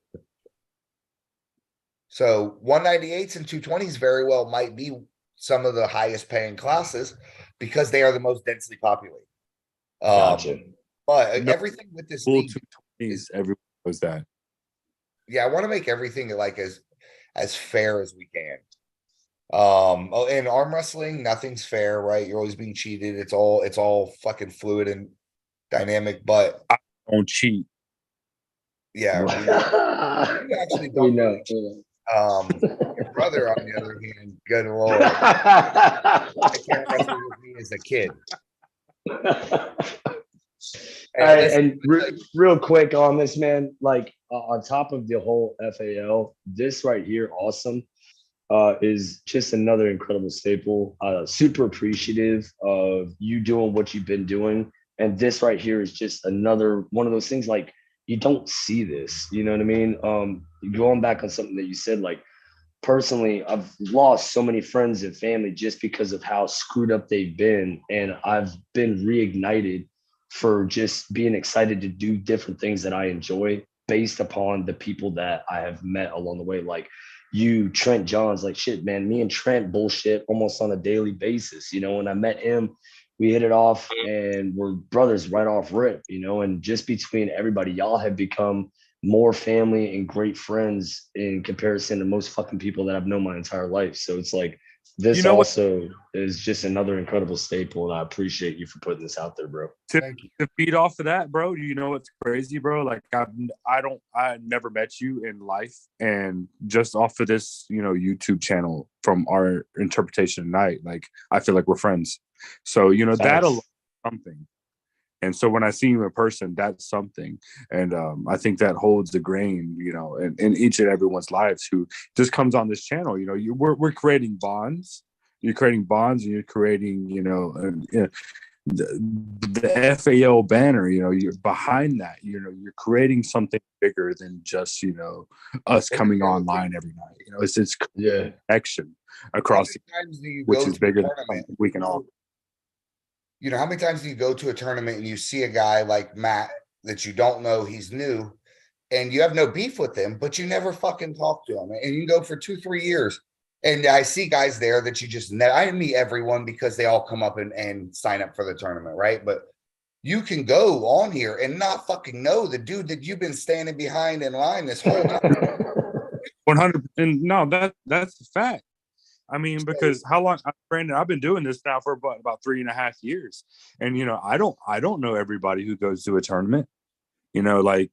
So 198s and 220s very well might be some of the highest paying classes because they are the most densely populated. Gotcha. But everything with this league is everyone knows that. Yeah, I want to make everything like as fair as we can. In arm wrestling, nothing's fair, right? You're always being cheated. It's all fucking fluid and dynamic, but I don't cheat. Yeah, we actually don't know. Your brother, on the other hand, good lord, I can't wrestle with me as a kid. And real quick on this, man, like on top of the whole FAL, this right here, awesome, is just another incredible staple. Super appreciative of you doing what you've been doing. And this right here is just another one of those things like you don't see this, you know what I mean? Going back on something that you said, like personally, I've lost so many friends and family just because of how screwed up they've been. And I've been reignited for just being excited to do different things that I enjoy based upon the people that I have met along the way. Like you, Trent Johns, like shit, man, me and Trent bullshit almost on a daily basis. You know, when I met him, we hit it off and we're brothers right off rip, you know, and just between everybody, y'all have become more family and great friends in comparison to most fucking people that I've known my entire life. So it's like, this also is just another incredible staple. And I appreciate you for putting this out there, bro. To feed off of that, bro, you know what's crazy, bro? Like I never met you in life, and just off of this, you know, YouTube channel from our interpretation tonight, like I feel like we're friends. So you know that'll something. And so when I see you in person, that's something. And I think that holds a grain, you know, in each and everyone's lives who just comes on this channel. You know, we're creating bonds. You're creating bonds, and you're creating, you know, the FAL banner. You know, you're behind that. You know, you're creating something bigger than just, you know, us coming online every night. You know, it's connection across, which is bigger than we can all. You know, how many times do you go to a tournament and you see a guy like Matt that you don't know, he's new, and you have no beef with him, but you never fucking talk to him, and you go for 2-3 years. And I see guys there that you just I meet everyone because they all come up and sign up for the tournament, right? But you can go on here and not fucking know the dude that you've been standing behind in line this whole time. 100%. No, that's a fact. I mean, because how long, Brandon, I've been doing this now for about 3.5 years. And, you know, I don't know everybody who goes to a tournament. You know, like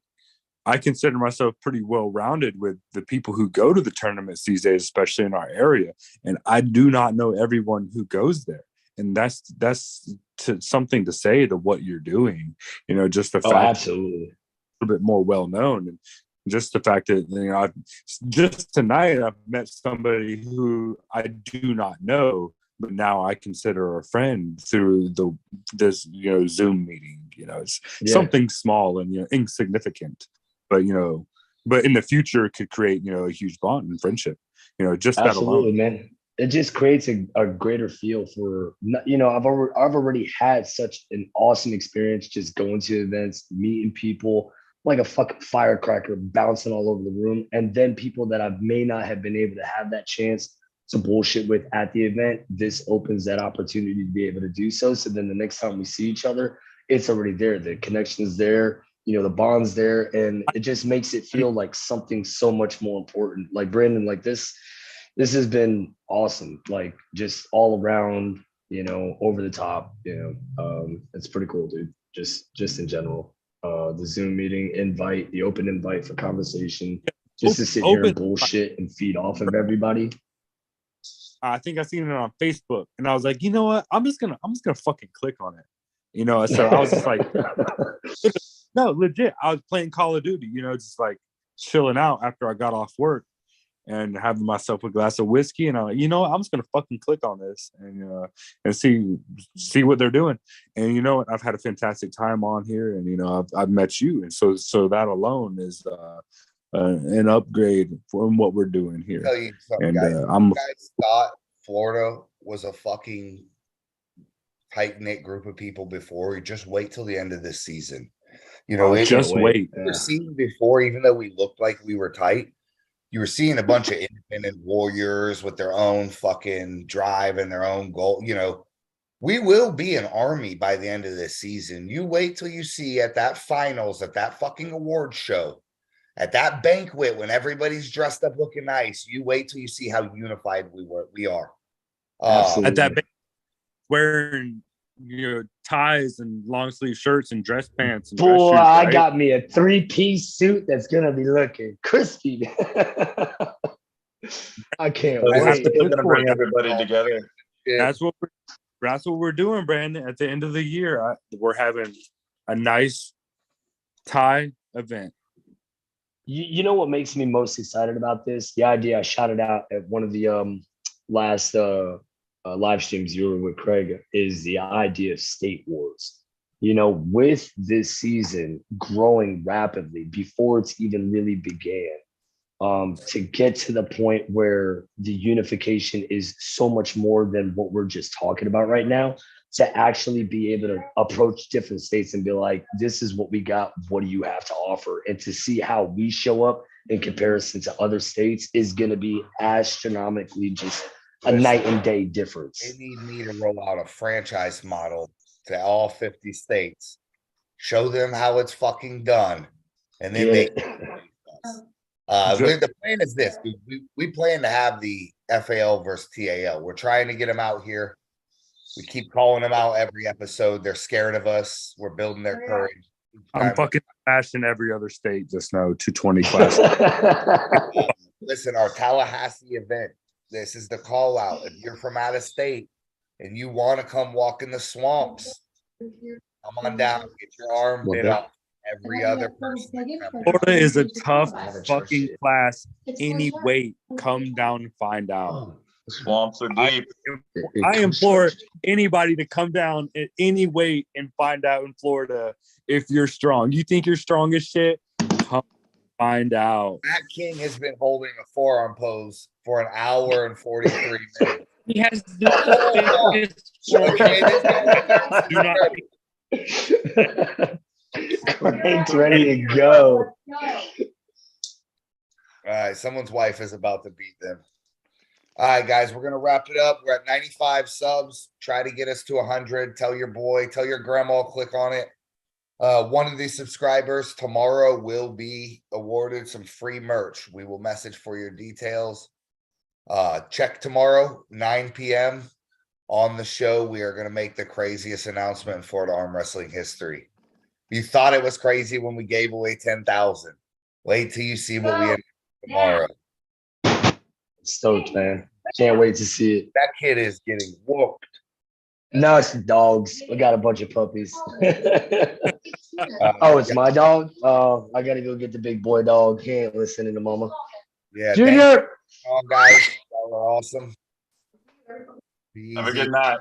I consider myself pretty well-rounded with the people who go to the tournaments these days, especially in our area. And I do not know everyone who goes there. And that's something to say to what you're doing, you know, just the fact absolutely a little bit more well-known. And Just the fact that, you know, just tonight I've met somebody who I do not know, but now I consider a friend through this, you know, Zoom meeting. You know, it's something small and, you know, insignificant, but, you know, but in the future it could create, you know, a huge bond and friendship. You know, just that alone. Man. It just creates a greater feel for, you know, I've already had such an awesome experience just going to events, meeting people like a fucking firecracker bouncing all over the room. And then people that I may not have been able to have that chance to bullshit with at the event, this opens that opportunity to be able to do so. So then the next time we see each other, it's already there. The connection is there, you know, the bond's there, and it just makes it feel like something so much more important. Like Brandon, like this has been awesome. Like just all around, you know, over the top, you know, it's pretty cool, dude. Just in general. The Zoom meeting invite, the open invite for conversation, just to sit here and bullshit and feed off of everybody. I think I seen it on Facebook, and I was like, you know what? I'm just gonna fucking click on it. You know, so I was just like, no, legit. I was playing Call of Duty, you know, just like chilling out after I got off work and having myself a glass of whiskey, and I'm like, you know what? I'm just gonna fucking click on this and see what they're doing. And you know what? I've had a fantastic time on here, and you know, I've met you, and so that alone is an upgrade from what we're doing here. Tell you something, and guys. I'm guys thought Florida was a fucking tight-knit group of people before. Just wait till the end of this season. You know, just wait. We were seeing before, even though we looked like we were tight, you were seeing a bunch of independent warriors with their own fucking drive and their own goal. You know, we will be an army by the end of this season. You wait till you see at that finals, at that fucking award show, at that banquet when everybody's dressed up looking nice. You wait till you see how unified we are. Absolutely. At that wearing, you know, ties and long sleeve shirts and dress pants. And boy, dress shoes, right? I got me a 3-piece suit that's gonna be looking crispy. I can't wait. We're gonna bring everybody together. That's what we're doing, Brandon. At the end of the year, we're having a nice tie event. You know what makes me most excited about this? The idea I shot it out at one of the last live streams you were with Craig is the idea of state wars. You know, with this season growing rapidly before it's even really began, to get to the point where the unification is so much more than what we're just talking about right now, to actually be able to approach different states and be like, this is what we got, what do you have to offer? And to see how we show up in comparison to other states is going to be astronomically just a night and day difference. They need me to roll out a franchise model to all 50 states, show them how it's fucking done, and then the plan is this. We plan to have the FAL versus TAL. We're trying to get them out here. We keep calling them out every episode. They're scared of us. We're building their courage. I'm fucking smashing every other state. Just know 220 class. Listen, our Tallahassee event. This is the call out. If you're from out of state and you want to come walk in the swamps, come on down, get your arm bit off. Every other person. Florida is a tough fucking class. Any weight, come down and find out. The swamps are deep. I implore anybody to come down at any weight and find out in Florida if you're strong. You think you're strong as shit? Come find out. Matt King has been holding a forearm pose for an hour and 43 minutes. He has Craig's ready to go. All right, someone's wife is about to beat them. All right, guys, we're going to wrap it up. We're at 95 subs. Try to get us to 100. Tell your boy, tell your grandma, click on it. One of these subscribers tomorrow will be awarded some free merch. We will message for your details. Check tomorrow, 9 p.m. on the show. We are going to make the craziest announcement in Florida arm wrestling history. You thought it was crazy when we gave away 10,000. Wait till you see what we end tomorrow. Stoked, man. Can't wait to see it. That kid is getting whooped. No, it's the dogs. We got a bunch of puppies. Oh, it's my dog. I gotta go get the big boy dog. He ain't listening to mama. Yeah, Junior. all guys. Y'all are awesome. Be Have a easy. good night.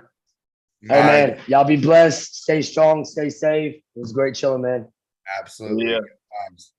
Hey All right. man, y'all be blessed. Stay strong. Stay safe. It was great chilling, man. Absolutely. Yeah. Good times.